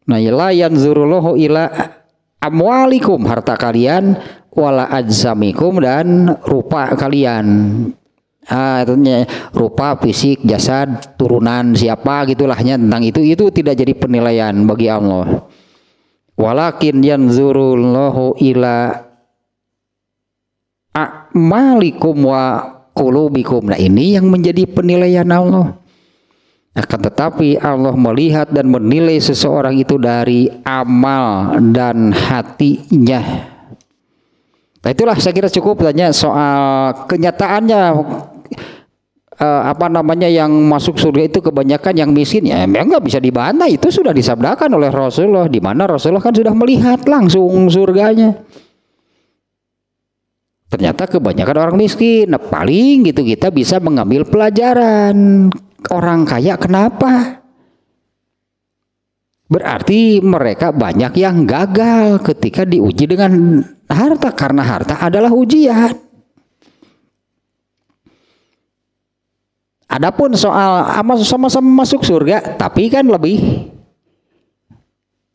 Nah, la yanzurullahu ila amwalikum, harta kalian, wala ajsamikum dan rupa kalian. Artinya rupa, fisik, jasad, turunan siapa gitulahnya tentang itu tidak jadi penilaian bagi Allah. Walakin yanzurullahu ila a'malikum wa qulubikum. Nah ini yang menjadi penilaian Allah. Akan tetapi Allah melihat dan menilai seseorang itu dari amal dan hatinya. Nah itulah saya kira cukup tanya soal kenyataannya. Yang masuk surga itu kebanyakan yang miskin, ya memang nggak bisa dibantah, itu sudah disabdakan oleh Rasulullah, di mana Rasulullah kan sudah melihat langsung surganya. Ternyata kebanyakan orang miskin. Nah paling gitu kita bisa mengambil pelajaran. Orang kaya kenapa? Berarti mereka banyak yang gagal ketika diuji dengan harta, karena harta adalah ujian. Adapun soal sama-sama masuk surga, tapi kan lebih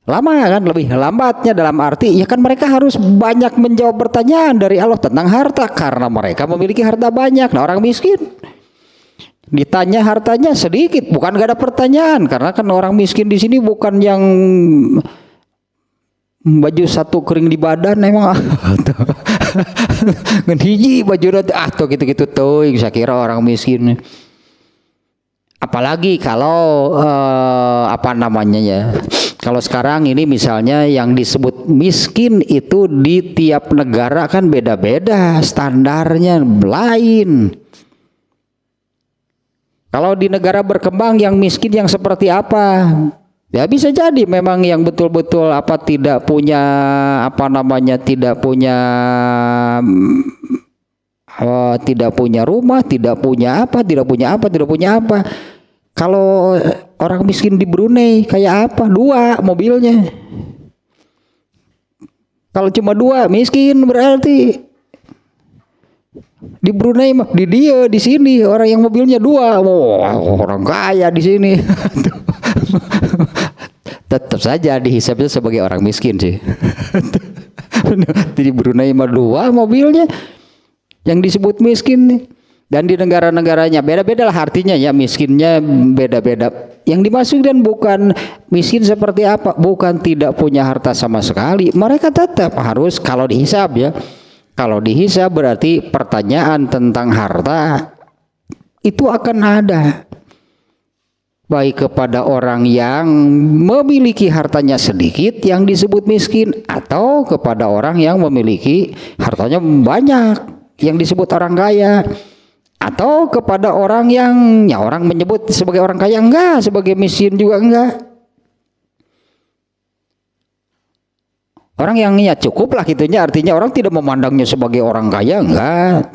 lama kan, lebih lambatnya dalam arti ya kan mereka harus banyak menjawab pertanyaan dari Allah tentang harta karena mereka memiliki harta banyak. Nah orang miskin ditanya hartanya sedikit, bukan gak ada pertanyaan, karena kan orang miskin di sini bukan yang baju satu kering di badan emang hiji baju tuh gitu-gitu tuh saya kira orang miskin. Apalagi kalau kalau sekarang ini misalnya yang disebut miskin itu di tiap negara kan beda-beda standarnya lain. Kalau di negara berkembang yang miskin yang seperti apa? Ya bisa jadi memang yang betul-betul tidak punya tidak punya rumah, tidak punya apa. Kalau orang miskin di Brunei kayak apa? 2 mobilnya. Kalau cuma 2 miskin berarti. Di Brunei mah di sini orang yang mobilnya 2, orang kaya di sini. Tetap saja dihisapnya sebagai orang miskin sih. Di Brunei mah 2 mobilnya yang disebut miskin nih. Dan di negara-negaranya beda-beda lah artinya ya, miskinnya beda-beda. Yang dimaksudkan bukan miskin seperti apa, bukan tidak punya harta sama sekali. Mereka tetap harus kalau dihisab ya. Kalau dihisab berarti pertanyaan tentang harta itu akan ada. Baik kepada orang yang memiliki hartanya sedikit yang disebut miskin, atau kepada orang yang memiliki hartanya banyak yang disebut orang kaya. Atau kepada orang yang orang menyebut sebagai orang kaya enggak, sebagai miskin juga enggak. Orang yang ya cukup lah gitunya, artinya orang tidak memandangnya sebagai orang kaya enggak.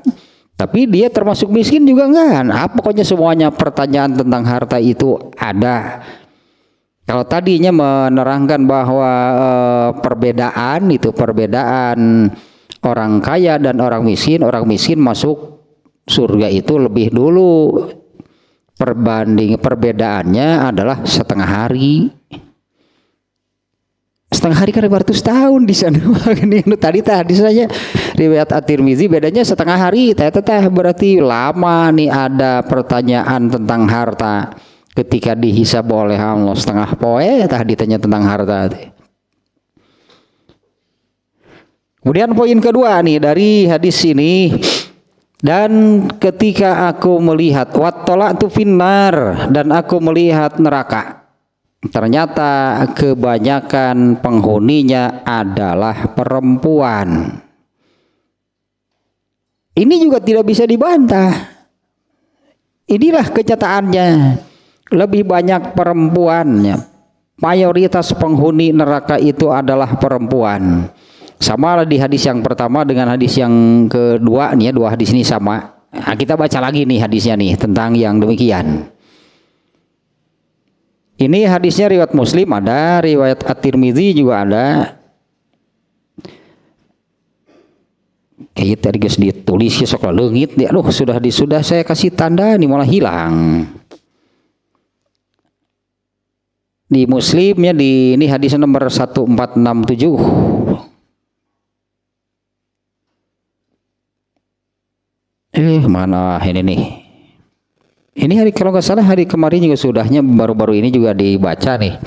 Tapi dia termasuk miskin juga enggak. Nah, pokoknya semuanya pertanyaan tentang harta itu ada. Kalau tadinya menerangkan bahwa perbedaan orang kaya dan orang miskin masuk surga itu lebih dulu, perbedaannya adalah setengah hari. setengah hari kan 200 tahun di sana. Ini tadi hadis saja riwayat At-Tirmizi bedanya setengah hari teh berarti lama nih. Ada pertanyaan tentang harta ketika dihisab oleh Allah setengah poe tah ditanya tentang harta teh. Kemudian poin kedua nih dari hadis ini, dan ketika aku melihat wattola'tu finnar, dan aku melihat neraka, ternyata kebanyakan penghuninya adalah perempuan. Ini juga tidak bisa dibantah. Inilah kenyataannya. Lebih banyak perempuannya. Mayoritas penghuni neraka itu adalah perempuan. Sama di hadis yang pertama dengan hadis yang kedua nih ya, dua hadis ini sama. Nah, kita baca lagi nih hadisnya nih tentang yang demikian. Ini hadisnya riwayat Muslim ada, riwayat At-Tirmizi juga ada. Kayak tadi guys ditulis sok leungit dia, aduh sudah saya kasih tanda nih malah hilang. Di Muslimnya di ini hadis nomor 1467. Mana ini nih? Ini hari kalau nggak salah hari kemarin juga sudahnya, baru-baru ini juga dibaca nih.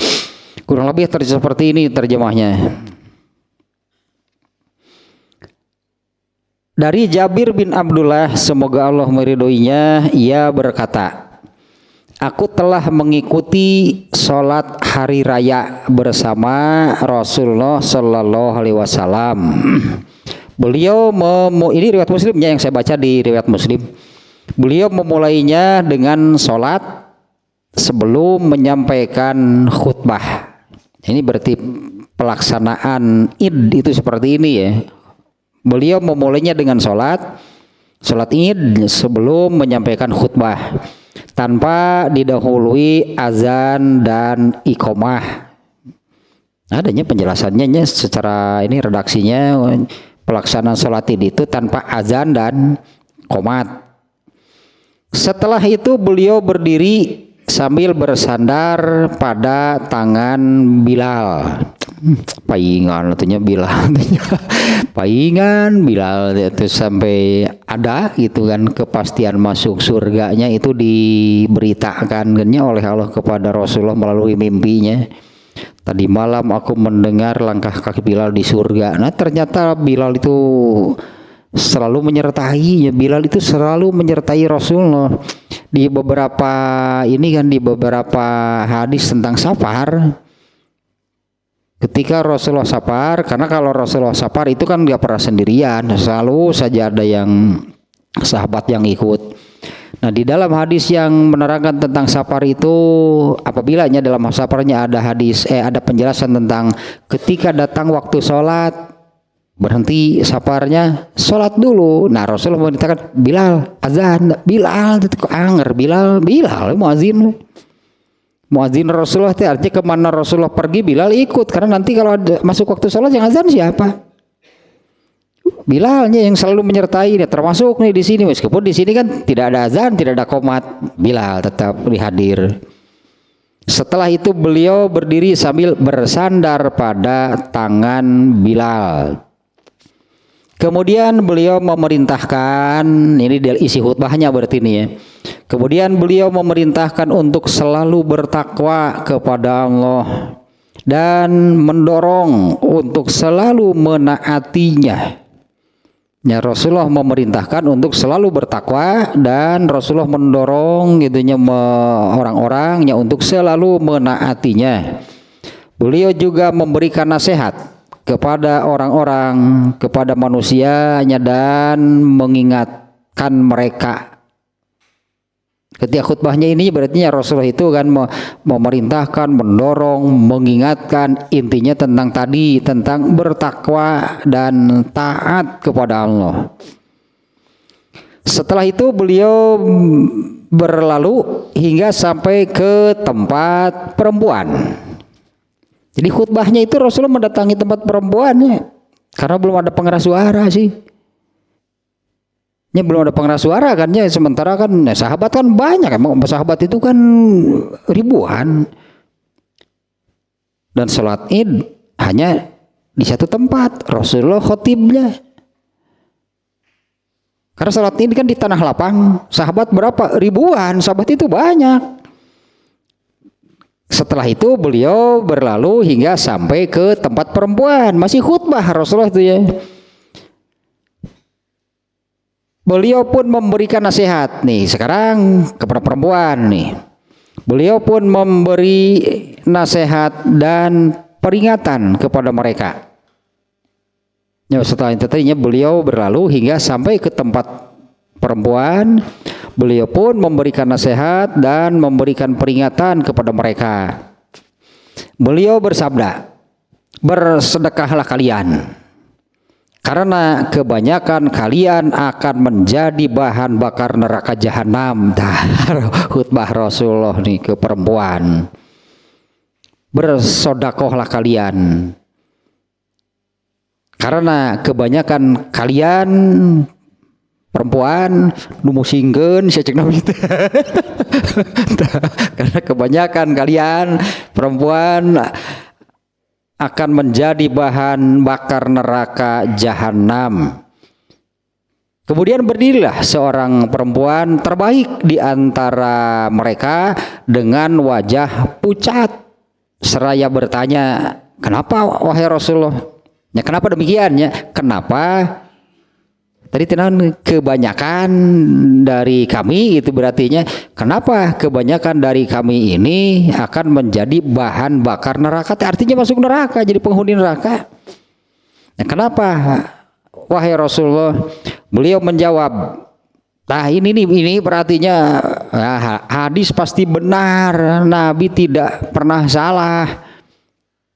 Kurang lebih seperti ini terjemahnya. Dari Jabir bin Abdullah, semoga Allah meridhoinya, ia berkata, aku telah mengikuti sholat hari raya bersama Rasulullah Sallallahu Alaihi Wasallam. Beliau ini riwayat Muslimnya yang saya baca di riwayat Muslim. Beliau memulainya dengan sholat sebelum menyampaikan khutbah. Ini berarti pelaksanaan Id itu seperti ini ya. Beliau memulainya dengan sholat Id sebelum menyampaikan khutbah tanpa didahului azan dan iqomah. Adanya penjelasannya secara ini redaksinya. Pelaksanaan sholat Id itu tanpa azan dan qomat. Setelah itu beliau berdiri sambil bersandar pada tangan Bilal. Paingan artinya Bilal. Paingan Bilal itu sampai ada gitu kan kepastian masuk surganya itu diberitakan oleh Allah kepada Rasulullah melalui mimpinya. Tadi malam aku mendengar langkah kaki Bilal di surga. Nah ternyata Bilal itu selalu menyertai. Bilal itu selalu menyertai Rasulullah. Di beberapa hadis tentang safar. Ketika Rasulullah safar, karena kalau Rasulullah safar itu kan nggak pernah sendirian. Selalu saja ada yang sahabat yang ikut. Nah di dalam hadis yang menerangkan tentang safar itu, apabila dalam safarnya ada ada penjelasan tentang ketika datang waktu sholat, berhenti safarnya, sholat dulu. Nah Rasulullah memerintahkan Bilal azan, Bilal itu anger, Bilal muazin Rasulullah itu artinya kemana Rasulullah pergi Bilal ikut, karena nanti kalau ada masuk waktu sholat yang azan siapa? Bilalnya yang selalu menyertai, termasuk nih di sini, meskipun di sini kan tidak ada azan, tidak ada qomat, Bilal tetap dihadir. Setelah itu beliau berdiri sambil bersandar pada tangan Bilal. Kemudian beliau memerintahkan, ini isi khutbahnya berarti ini ya. Kemudian beliau memerintahkan untuk selalu bertakwa kepada Allah dan mendorong untuk selalu menaatinya. Ya, Rasulullah memerintahkan untuk selalu bertakwa dan Rasulullah mendorong orang-orangnya untuk selalu menaatinya. Beliau juga memberikan nasihat kepada orang-orang, kepada manusianya dan mengingatkan mereka. Ketika khutbahnya ini berarti Rasulullah itu kan memerintahkan, mendorong, mengingatkan, intinya tentang bertakwa dan taat kepada Allah. Setelah itu beliau berlalu hingga sampai ke tempat perempuan. Jadi khutbahnya itu Rasulullah mendatangi tempat perempuannya karena belum ada pengeras suara sih. Belum ada pengeras suara kan ya, sementara kan sahabat kan banyak, emang sahabat itu kan ribuan. Dan sholat Id hanya di satu tempat Rasulullah khotibnya. Karena salat ini kan di tanah lapang, sahabat berapa? Ribuan, sahabat itu banyak. Setelah itu beliau berlalu hingga sampai ke tempat perempuan, masih khutbah Rasulullah itu ya. Beliau pun memberikan nasihat nih sekarang kepada perempuan nih. Beliau pun memberi nasihat dan peringatan kepada mereka. Ya, setelah itu tadinya beliau berlalu hingga sampai ke tempat perempuan. Beliau pun memberikan nasihat dan memberikan peringatan kepada mereka. Beliau bersabda, bersedekahlah kalian, karena kebanyakan kalian akan menjadi bahan bakar neraka jahanam. Khutbah Rasulullah nih ke perempuan. Bersodakohlah kalian, karena kebanyakan kalian perempuan numusingkeun saya cek nabi teh. Karena kebanyakan kalian perempuan akan menjadi bahan bakar neraka jahanam. Kemudian berdirilah seorang perempuan terbaik di antara mereka dengan wajah pucat seraya bertanya, kenapa wahai Rasulullah? Ya, kenapa demikian ya? Kenapa? Tadi tenan kebanyakan dari kami itu berartinya kenapa kebanyakan dari kami ini akan menjadi bahan bakar neraka? Artinya masuk neraka, jadi penghuni neraka. Nah, kenapa wahai Rasulullah? Beliau menjawab, nah ini berartinya hadis pasti benar, Nabi tidak pernah salah.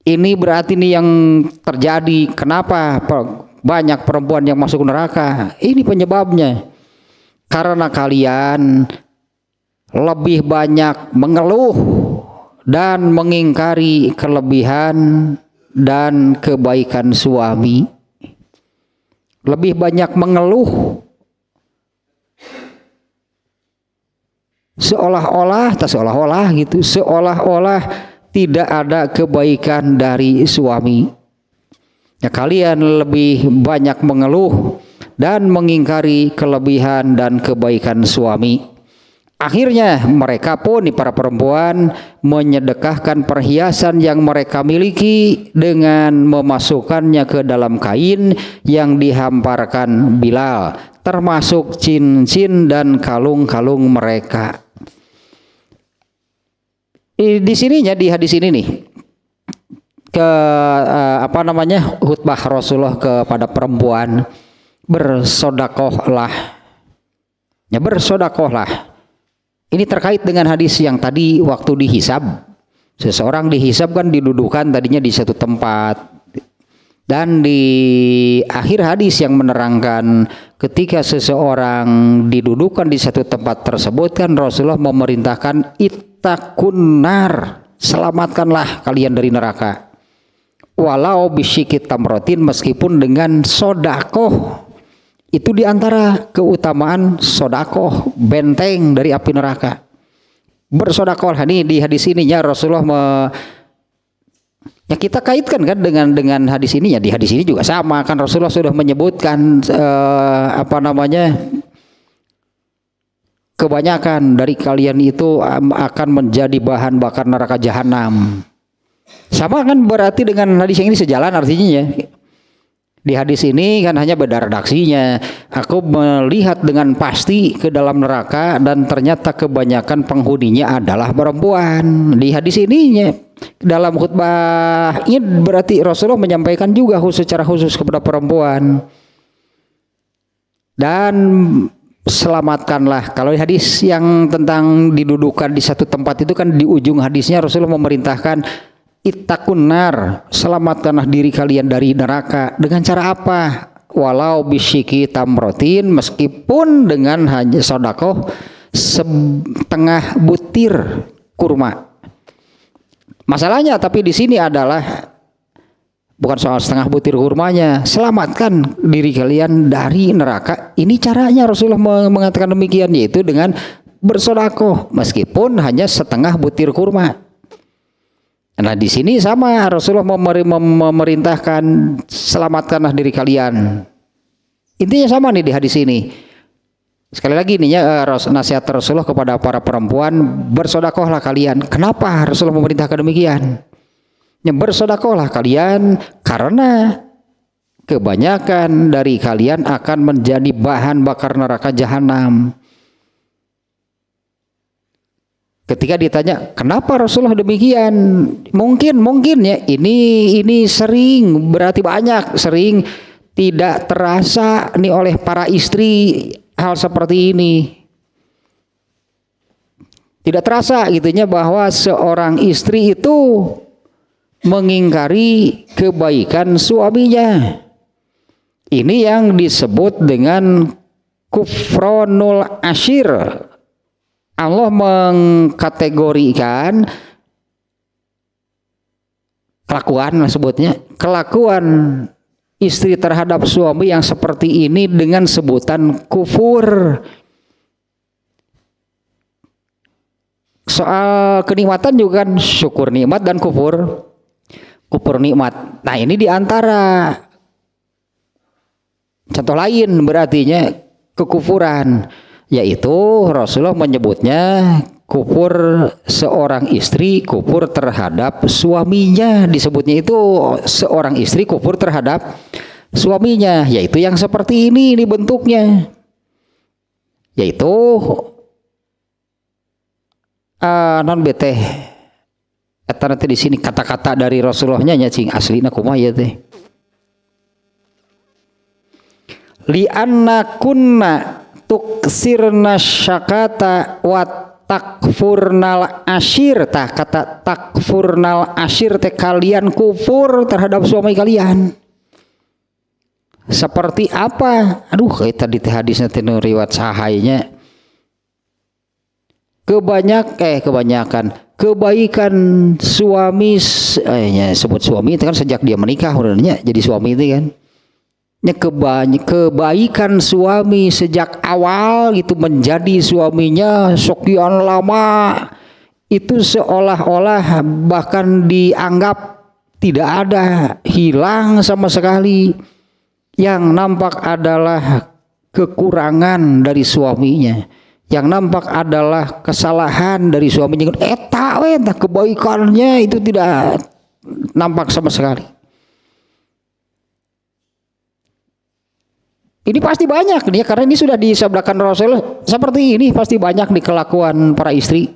Ini berarti ini yang terjadi. Kenapa banyak perempuan yang masuk neraka? Ini penyebabnya. Karena kalian lebih banyak mengeluh dan mengingkari kelebihan dan kebaikan suami. Lebih banyak mengeluh. Seolah-olah gitu. Seolah-olah tidak ada kebaikan dari suami. Ya, kalian lebih banyak mengeluh dan mengingkari kelebihan dan kebaikan suami. Akhirnya mereka pun para perempuan menyedekahkan perhiasan yang mereka miliki dengan memasukkannya ke dalam kain yang dihamparkan Bilal, termasuk cincin dan kalung-kalung mereka. Di sininya di hadis ini nih ke khutbah Rasulullah kepada perempuan, bersodakohlah. Ya, bersodakohlah. Ini terkait dengan hadis yang tadi waktu dihisab. Seseorang dihisab kan didudukan tadinya di satu tempat. Dan di akhir hadis yang menerangkan ketika seseorang didudukan di satu tempat tersebut kan Rasulullah memerintahkan ittaqunar, selamatkanlah kalian dari neraka. Walau bisyikit tamrotin, meskipun dengan sodakoh. Itu diantara keutamaan sodakoh, benteng dari api neraka. Bersodakoh ini di hadis ininya Rasulullah ya kita kaitkan kan dengan hadis ini ya, di hadis ini juga sama kan Rasulullah sudah menyebutkan kebanyakan dari kalian itu akan menjadi bahan bakar neraka jahanam. Sama kan berarti dengan hadis yang ini sejalan artinya ya. Di hadis ini kan hanya beda redaksinya. Aku melihat dengan pasti ke dalam neraka dan ternyata kebanyakan penghuninya adalah perempuan. Di hadis ini dalam khutbah ini berarti Rasulullah menyampaikan juga secara khusus kepada perempuan. Dan selamatkanlah. Kalau hadis yang tentang didudukan di satu tempat itu kan di ujung hadisnya Rasulullah memerintahkan ittaqunar, selamatkanlah diri kalian dari neraka. Dengan cara apa? Walau bisyiki tamrotin, meskipun dengan hanya sodakoh setengah butir kurma. Masalahnya tapi di sini adalah bukan soal setengah butir kurmanya, selamatkan diri kalian dari neraka. Ini caranya Rasulullah mengatakan demikian, yaitu dengan bersodakoh meskipun hanya setengah butir kurma. Nah di sini sama Rasulullah memerintahkan selamatkanlah diri kalian. Intinya sama nih di hadis ini. Sekali lagi nih ya nasihat Rasulullah kepada para perempuan, bersedekahlah kalian. Kenapa Rasulullah memerintahkan demikian? Ya, bersedekahlah kalian karena kebanyakan dari kalian akan menjadi bahan bakar neraka jahanam. Ketika ditanya kenapa Rasulullah demikian, mungkin ya ini sering, berarti banyak, sering tidak terasa nih oleh para istri hal seperti ini. Tidak terasa gitunya bahwa seorang istri itu mengingkari kebaikan suaminya. Ini yang disebut dengan kufronul ashir. Allah mengkategorikan kelakuan istri terhadap suami yang seperti ini dengan sebutan kufur. Soal kenikmatan juga kan syukur nikmat dan kufur nikmat. Nah ini diantara contoh lain berartinya kekufuran, yaitu Rasulullah menyebutnya kufur seorang istri kufur terhadap suaminya. Disebutnya itu seorang istri kufur terhadap suaminya, yaitu yang seperti ini bentuknya, yaitu non beteh kata nanti di sini kata-kata dari Rasulullahnya nyacing aslina kumaha ya teh, li anna kunna tuksirna syakata wa takfurnal ashir. Tah kata takfurnal ashir teh kalian kufur terhadap suami kalian. Seperti apa? Aduh kayak tadi teh hadisnya teh riwayat sahainya. Kebanyakan kebaikan suami sebut suami itu kan sejak dia menikah udah jadi suami itu kan. Kebaikan suami sejak awal gitu menjadi suaminya sekian lama itu seolah-olah bahkan dianggap tidak ada, hilang sama sekali. Yang nampak adalah kekurangan dari suaminya, yang nampak adalah kesalahan dari suaminya. Kebaikannya itu tidak nampak sama sekali. Ini pasti banyak nih karena ini sudah disabdakan Rasul seperti ini, pasti banyak di kelakuan para istri,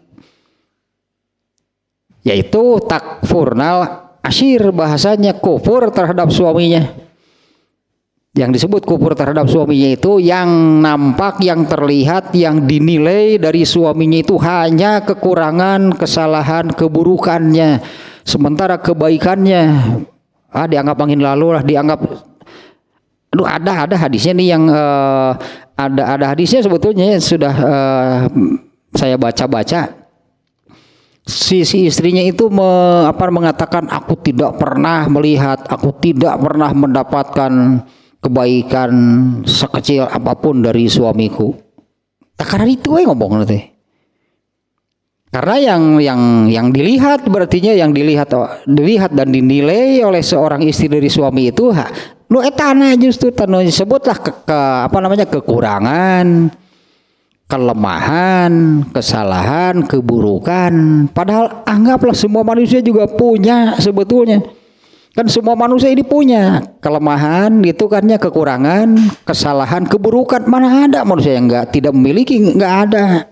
yaitu takfurnal ashir, bahasanya kufur terhadap suaminya. Yang disebut kufur terhadap suaminya itu yang nampak, yang terlihat, yang dinilai dari suaminya itu hanya kekurangan, kesalahan, keburukannya, sementara kebaikannya dianggap angin lalu lah, dianggap. Aduh ada hadisnya nih yang ada hadisnya sebetulnya sudah saya baca-baca. Si istrinya itu mengatakan aku tidak pernah melihat, aku tidak pernah mendapatkan kebaikan sekecil apapun dari suamiku. Nah, karena itu ngomong nanti. Karena yang dilihat berartinya yang dilihat dan dinilai oleh seorang istri dari suami itu nu etana justru tanu disebutlah kekurangan, kelemahan, kesalahan, keburukan. Padahal anggaplah semua manusia juga punya sebetulnya. Kan semua manusia ini punya kelemahan, gitu kan ya, kekurangan, kesalahan, keburukan. Mana ada manusia yang tidak memiliki, nggak ada.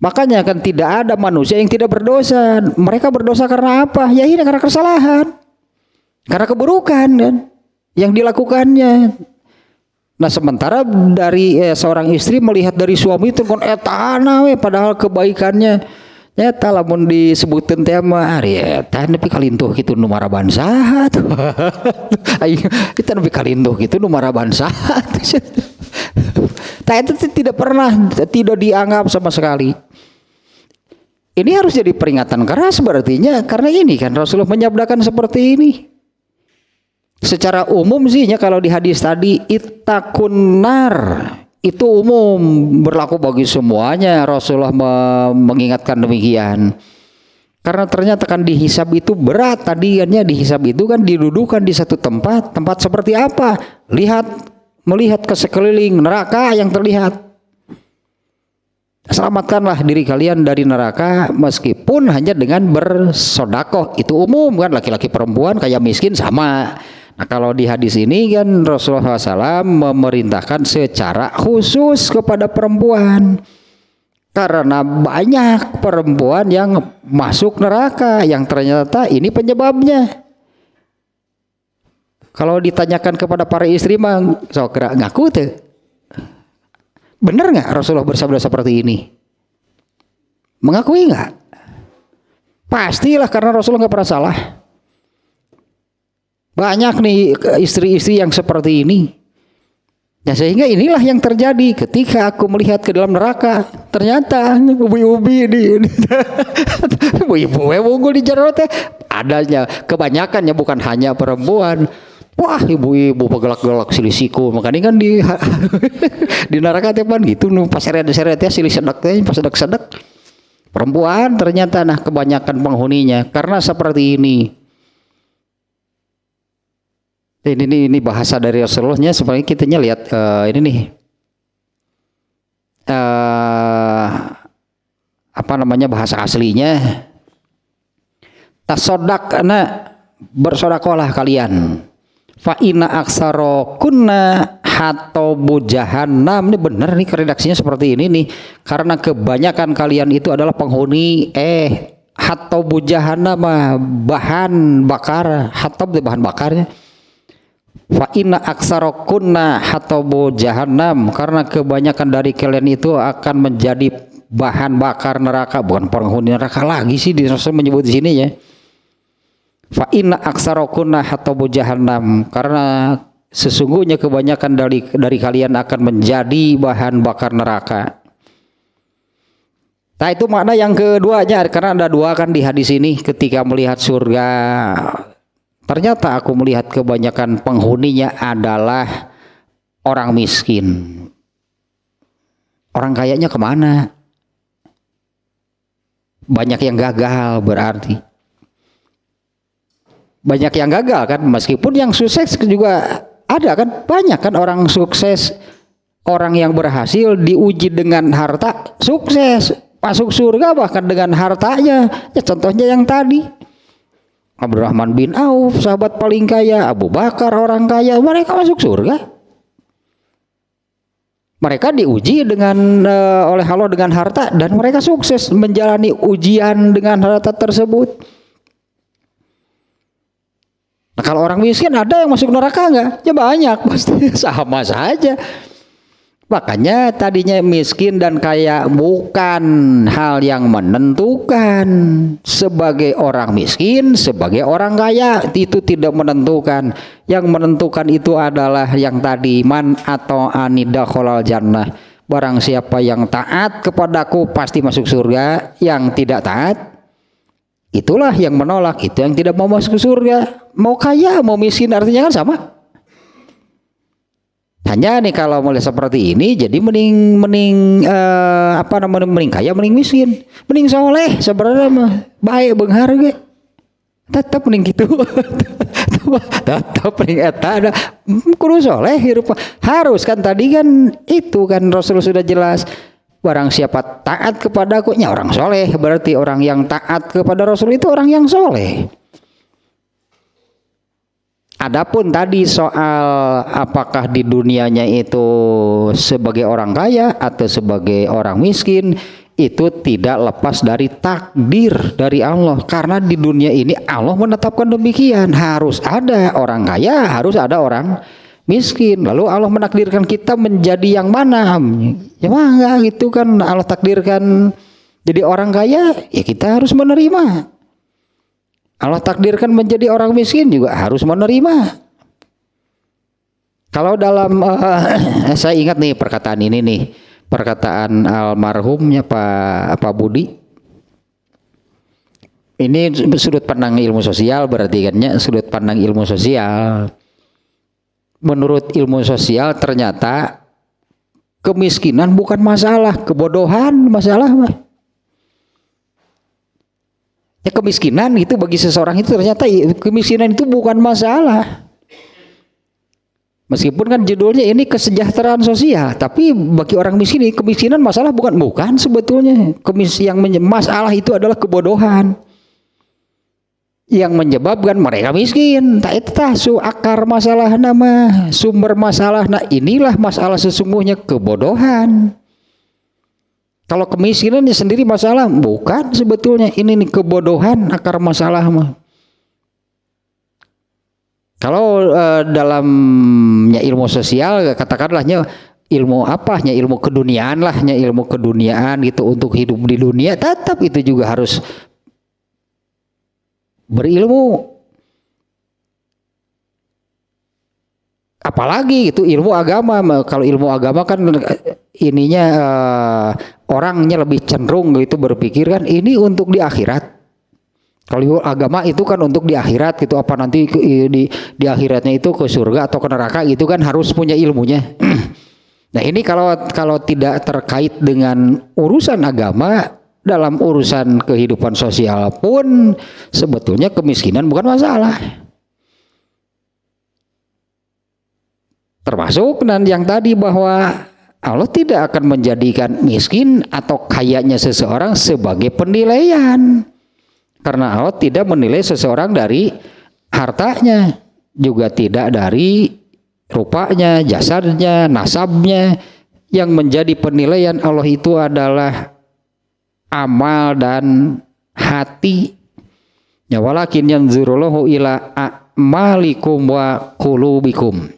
Makanya kan tidak ada manusia yang tidak berdosa. Mereka berdosa karena apa? Ya ini karena kesalahan, karena keburukan kan yang dilakukannya. Nah sementara dari seorang istri melihat dari suami itu kan padahal kebaikannya nyata lamun disebutin tema eta nepi kalintuh kitu nu maraban saha tuh. Ayo kita nepi kalintuh kitu nu maraban saha. Itu tidak dianggap sama sekali. Ini harus jadi peringatan keras berartinya, karena ini kan Rasulullah menyabdakan seperti ini. Secara umum sih ya, kalau di hadis tadi ittaqun nar itu umum berlaku bagi semuanya. Rasulullah mengingatkan demikian. Karena ternyata kan dihisab itu berat, tadinya dihisab itu kan didudukan di satu tempat seperti apa? Melihat ke sekeliling neraka yang terlihat. Selamatkanlah diri kalian dari neraka meskipun hanya dengan bersodakoh. Itu umum kan, laki-laki perempuan kaya miskin sama. Nah kalau di hadis ini kan Rasulullah SAW memerintahkan secara khusus kepada perempuan. Karena banyak perempuan yang masuk neraka yang ternyata ini penyebabnya. Kalau ditanyakan kepada para istri mah sok ngaku tuh. Benar nggak Rasulullah bersabda seperti ini? Mengakui nggak? Pastilah karena Rasulullah nggak pernah salah. Banyak nih istri-istri yang seperti ini. Ya sehingga inilah yang terjadi ketika aku melihat ke dalam neraka. Ternyata ubi-ubi ini. Ibu-ibu unggul di jero teh adanya kebanyakannya bukan hanya perempuan. Wah ibu-ibu pegelak-gelak silih siku, makanya kan di di neraka tepan gitu nu pas seret-seretnya silih sedek teh pas sedek-sedek perempuan ternyata. Nah kebanyakan penghuninya karena seperti ini. Ini bahasa dari Rasulullahnya supaya kita lihat ini nih apa namanya bahasa aslinya. Tasodakna bersodakolah kalian. Fa inna aksaro kunna hatobu jahannam. Ini benar nih redaksinya seperti ini nih. Karena kebanyakan kalian itu adalah penghuni hatobu jahannam, bahan bakar. Hatob bahan bakarnya. Fa inna aksaro kunna hatobu jahannam. Karena kebanyakan dari kalian itu akan menjadi bahan bakar neraka. Bukan penghuni neraka lagi sih Rasul menyebut di sini ya. Fa inna aksarakunna hatabu jahannam, karena sesungguhnya kebanyakan dari kalian akan menjadi bahan bakar neraka. Nah itu makna yang keduanya, karena ada dua kan di hadis ini. Ketika melihat surga, ternyata aku melihat kebanyakan penghuninya adalah orang miskin. Orang kayanya kemana? Banyak yang gagal berarti. Banyak yang gagal kan, meskipun yang sukses juga ada kan, banyak kan orang sukses, orang yang berhasil diuji dengan harta, sukses, masuk surga bahkan dengan hartanya. Ya contohnya yang tadi, Abdurrahman bin Auf, sahabat paling kaya, Abu Bakar orang kaya, mereka masuk surga. Mereka diuji dengan oleh Allah dengan harta dan mereka sukses menjalani ujian dengan harta tersebut. Nah kalau orang miskin ada yang masuk neraka enggak? Ya banyak, pasti sama saja. Makanya tadinya miskin dan kaya bukan hal yang menentukan. Sebagai orang miskin, sebagai orang kaya itu tidak menentukan. Yang menentukan itu adalah yang tadi, man atau anidakholal jannah. Barang siapa yang taat kepadaku pasti masuk surga. Yang tidak taat, itulah yang menolak, itu yang tidak mau masuk surga. Mau kaya, mau miskin artinya kan sama. Hanya nih kalau mulai seperti ini, jadi mending kaya, mending miskin, mending soleh sebenarnya mah baik beunghar ge. Tetap mending gitu. Tetap mending eta ada kudu soleh hirup. Harus kan tadi kan itu kan Rasul sudah jelas. Barang siapa taat kepadaku, nya orang soleh. Berarti orang yang taat kepada Rasul itu orang yang soleh. Adapun tadi soal apakah di dunianya itu sebagai orang kaya atau sebagai orang miskin, itu tidak lepas dari takdir dari Allah. Karena di dunia ini Allah menetapkan demikian, harus ada orang kaya, harus ada orang miskin. Lalu Allah menakdirkan kita menjadi yang mana? Ya enggak gitu kan, Allah takdirkan jadi orang kaya, ya kita harus menerima. Allah takdirkan menjadi orang miskin juga harus menerima. Kalau dalam saya ingat nih perkataan ini nih, perkataan almarhumnya Pak Budi. Ini sudut pandang ilmu sosial berarti kan ya, sudut pandang ilmu sosial. Menurut ilmu sosial ternyata kemiskinan bukan masalah, kebodohan masalah mah. Ya kemiskinan itu bagi seseorang itu ternyata kemiskinan itu bukan masalah. Meskipun kan judulnya ini kesejahteraan sosial, tapi bagi orang miskin kemiskinan masalah bukan sebetulnya. Masalah itu adalah kebodohan yang menyebabkan mereka miskin. Tak itu akar masalah nama, sumber masalah. Nah inilah masalah sesungguhnya, kebodohan. Kalau kemiskinannya sendiri masalah bukan sebetulnya, ini nih kebodohan akar masalah mah. Kalau dalamnya ilmu sosial katakanlahnya ilmu apanya, ilmu keduniaan lahnya, ilmu keduniaan gitu, untuk hidup di dunia tetap itu juga harus berilmu. Apalagi itu ilmu agama. Kalau ilmu agama kan ininya orangnya lebih cenderung gitu berpikir kan ini untuk di akhirat. Kalau agama itu kan untuk di akhirat gitu, apa nanti di akhiratnya itu ke surga atau ke neraka gitu kan harus punya ilmunya. Nah ini kalau tidak terkait dengan urusan agama, dalam urusan kehidupan sosial pun sebetulnya kemiskinan bukan masalah. Termasuk dan yang tadi bahwa Allah tidak akan menjadikan miskin atau kayanya seseorang sebagai penilaian. Karena Allah tidak menilai seseorang dari hartanya, juga tidak dari rupanya, jasadnya, nasabnya. Yang menjadi penilaian Allah itu adalah amal dan hati. Ya walakin yanzurullahu ila a'malikum wa qulubikum.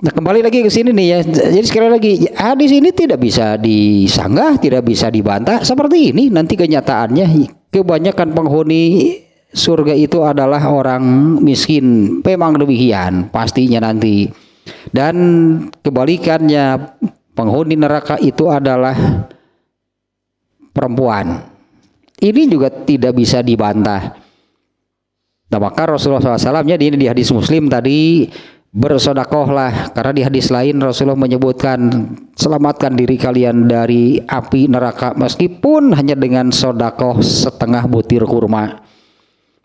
Nah kembali lagi ke sini nih ya. Jadi sekali lagi hadis ini tidak bisa disanggah, tidak bisa dibantah. Seperti ini nanti kenyataannya kebanyakan penghuni surga itu adalah orang miskin. Memang demikian pastinya nanti. Dan kebalikannya penghuni neraka itu adalah perempuan. Ini juga tidak bisa dibantah. Nah maka Rasulullah SAW-nya di hadis Muslim tadi, bersodakohlah, karena di hadis lain Rasulullah menyebutkan selamatkan diri kalian dari api neraka meskipun hanya dengan sodakoh setengah butir kurma.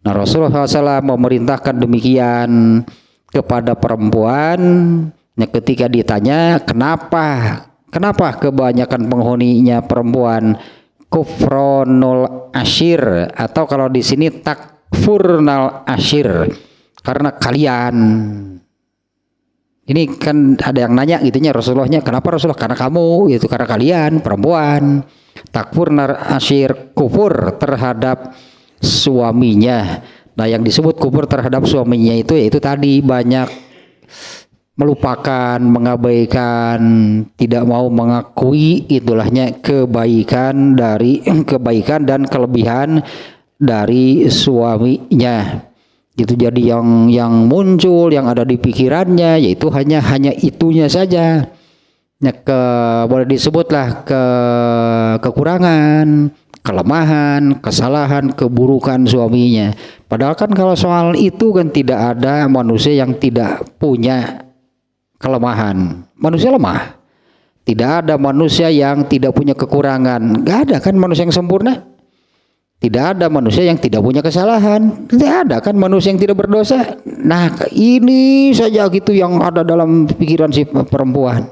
Nah Rasulullah SAW memerintahkan demikian kepada perempuan. Ketika ditanya kenapa kebanyakan penghuninya perempuan, kufronul ashir, atau kalau di sini takfurnal ashir, karena kalian. Ini kan ada yang nanya gitunya Rasulullahnya, kenapa Rasulullah? Karena kamu, itu karena kalian perempuan. Takfur nar asyir, kufur terhadap suaminya. Nah yang disebut kufur terhadap suaminya itu yaitu tadi banyak melupakan, mengabaikan, tidak mau mengakui itulahnya kebaikan dan kelebihan dari suaminya. Itu jadi yang muncul, yang ada di pikirannya yaitu hanya itunya saja. Ya, boleh disebutlah kekurangan, kelemahan, kesalahan, keburukan suaminya. Padahal kan kalau soal itu kan tidak ada manusia yang tidak punya kelemahan. Manusia lemah. Tidak ada manusia yang tidak punya kekurangan. Gak ada kan manusia yang sempurna. Tidak ada manusia yang tidak punya kesalahan. Tidak ada kan manusia yang tidak berdosa. Nah ini saja gitu yang ada dalam pikiran si perempuan.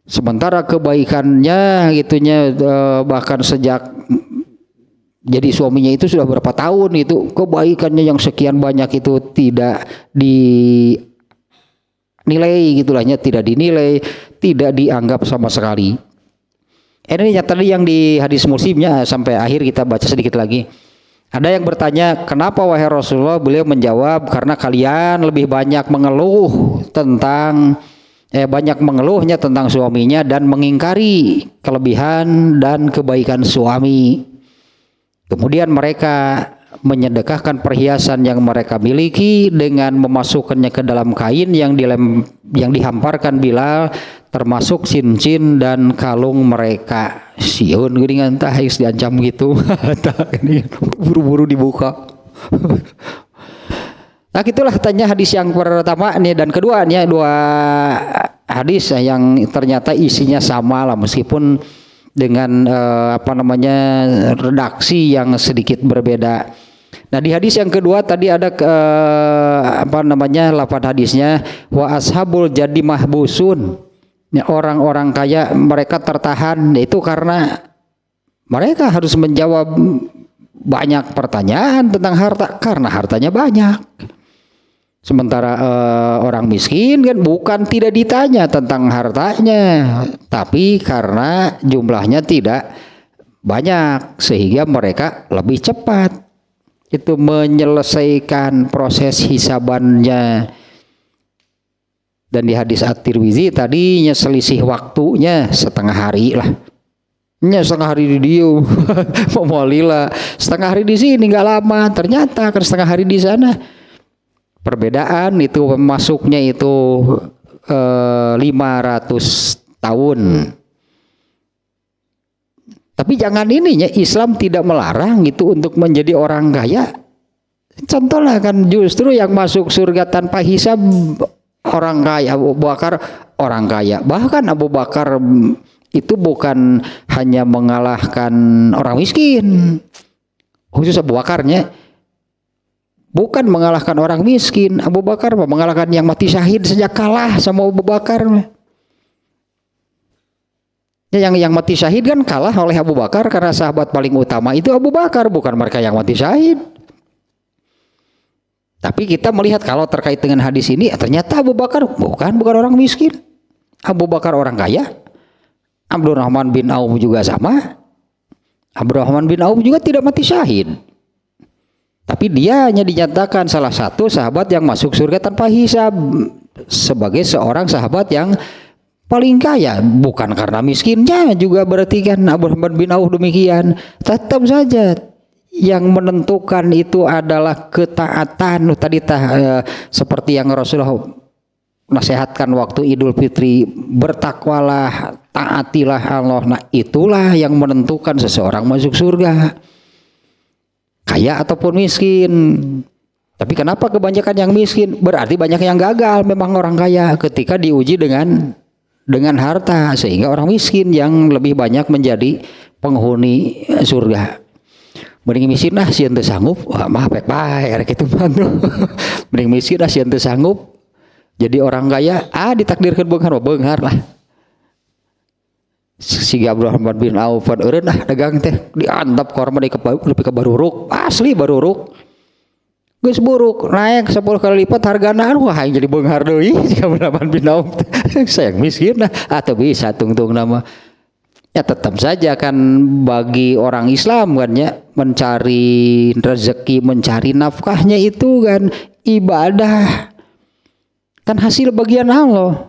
Sementara kebaikannya gitunya bahkan sejak jadi suaminya itu sudah berapa tahun itu, kebaikannya yang sekian banyak itu tidak dinilai gitulahnya, tidak dinilai, tidak dianggap sama sekali. Ini tadi yang di hadis Muslimnya sampai akhir kita baca sedikit lagi. Ada yang bertanya, kenapa wahai Rasulullah? Beliau menjawab, karena kalian lebih banyak mengeluhnya tentang suaminya dan mengingkari kelebihan dan kebaikan suami. Kemudian mereka menyedekahkan perhiasan yang mereka miliki dengan memasukkannya ke dalam kain yang dihamparkan Bilal, termasuk cincin dan kalung mereka. Siun geuningan tah geus diancam gitu. Buru-buru dibuka. Nah itulah tanya hadis yang pertama nih dan kedua nih, dua hadis yang ternyata isinya sama lah, meskipun dengan redaksi yang sedikit berbeda. Nah, di hadis yang kedua tadi ada lafaz hadisnya wa ashabul jadi mahbusun. Ya, orang-orang kaya mereka tertahan, itu karena mereka harus menjawab banyak pertanyaan tentang harta karena hartanya banyak. Sementara orang miskin kan bukan tidak ditanya tentang hartanya, tapi karena jumlahnya tidak banyak sehingga mereka lebih cepat itu menyelesaikan proses hisabannya. Dan di hadis At-Tirmizi tadinya selisih waktunya setengah hari lah. Setengah hari di dia, Alhamdulillah. Setengah hari di sini nggak lama, ternyata kan setengah hari di sana. Perbedaan itu masuknya itu 500 tahun. Tapi jangan ininya, Islam tidak melarang itu untuk menjadi orang kaya. Contohnya kan justru yang masuk surga tanpa hisab orang kaya. Abu Bakar orang kaya. Bahkan Abu Bakar itu bukan hanya mengalahkan orang miskin, khusus Abu Bakarnya bukan mengalahkan orang miskin. Abu Bakar mengalahkan yang mati syahid sejak kalah sama Abu Bakar. Yang mati syahid kan kalah oleh Abu Bakar karena sahabat paling utama itu Abu Bakar, bukan mereka yang mati syahid. Tapi kita melihat kalau terkait dengan hadis ini, ternyata Abu Bakar bukan orang miskin. Abu Bakar orang kaya. Abdurrahman bin Auf juga sama. Abdurrahman bin Auf juga tidak mati syahid. Tapi dia hanya dinyatakan salah satu sahabat yang masuk surga tanpa hisab sebagai seorang sahabat yang paling kaya, bukan karena miskinnya juga berarti kan Abdurrahman bin Auf demikian. Tetap saja yang menentukan itu adalah ketaatan. Tadi seperti yang Rasulullah nasihatkan waktu Idul Fitri, bertakwalah, taatilah Allah. Nah, itulah yang menentukan seseorang masuk surga, kaya ataupun miskin. Tapi kenapa kebanyakan yang miskin? Berarti banyak yang gagal memang orang kaya ketika diuji dengan harta, sehingga orang miskin yang lebih banyak menjadi penghuni surga. Mending miskin lah sieun teu sanggup, wah mah pek-pek kitu mah. Mending miskin lah sieun teu sanggup jadi orang kaya, ditakdirkeun beunghar lah. Si Abdurrahman bin Auf eureun dagang teh diantap korma di ka baruruk, asli baruruk. Geus buruk naik 10 kali lipat hargana, wah aing jadi beunghar deui si Abdurrahman bin Auf. Sayang miskin lah atau bisa tungtung nama. Ya tetap saja kan bagi orang Islam kan ya, mencari rezeki, mencari nafkahnya itu kan ibadah. Kan hasil bagian Allah.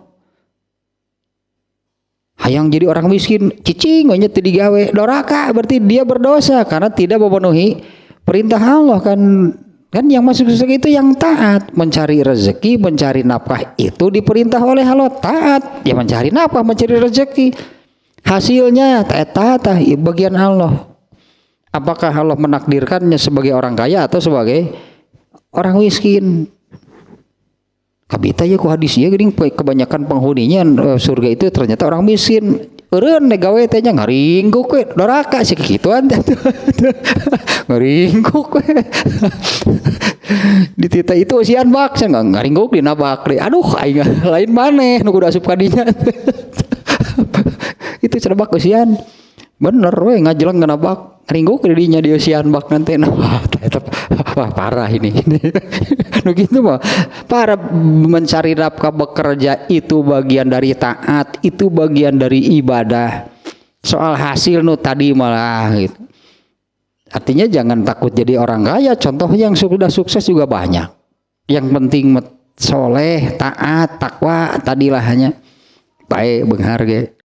Hayang jadi orang miskin, cicing nya teu digawe, doraka berarti dia berdosa karena tidak memenuhi perintah Allah kan. Kan yang masuk surga itu yang taat, mencari rezeki, mencari nafkah itu diperintah oleh Allah, taat. Ya mencari nafkah, mencari rezeki. Hasilnya taat bagian Allah. Apakah Allah menakdirkannya sebagai orang kaya atau sebagai orang miskin? Kabita ya ku hadis ya geuning kebanyakan penghuninya surga itu ternyata orang miskin. Eureun gawe teh nya ngaringguk we, doraka sih kikituan teh. Ngaringguk we. Di tita itu usian bak cenah ngaringguk dina bak. Aduh aing lain maneh nu kudu asup ka dinya. Itu cenah bak usian. Bener we ngajeleng kana bak. Ngaringguk di dinya di usian bak nanti. Wah parah ini. Nu gitu mah para mencari nafkah, bekerja itu bagian dari taat, itu bagian dari ibadah. Soal hasil nu tadi malah gitu. Artinya jangan takut jadi orang kaya. Contoh yang sudah sukses juga banyak. Yang penting soleh, taat, takwa tadilah hanya baik beunghar ge.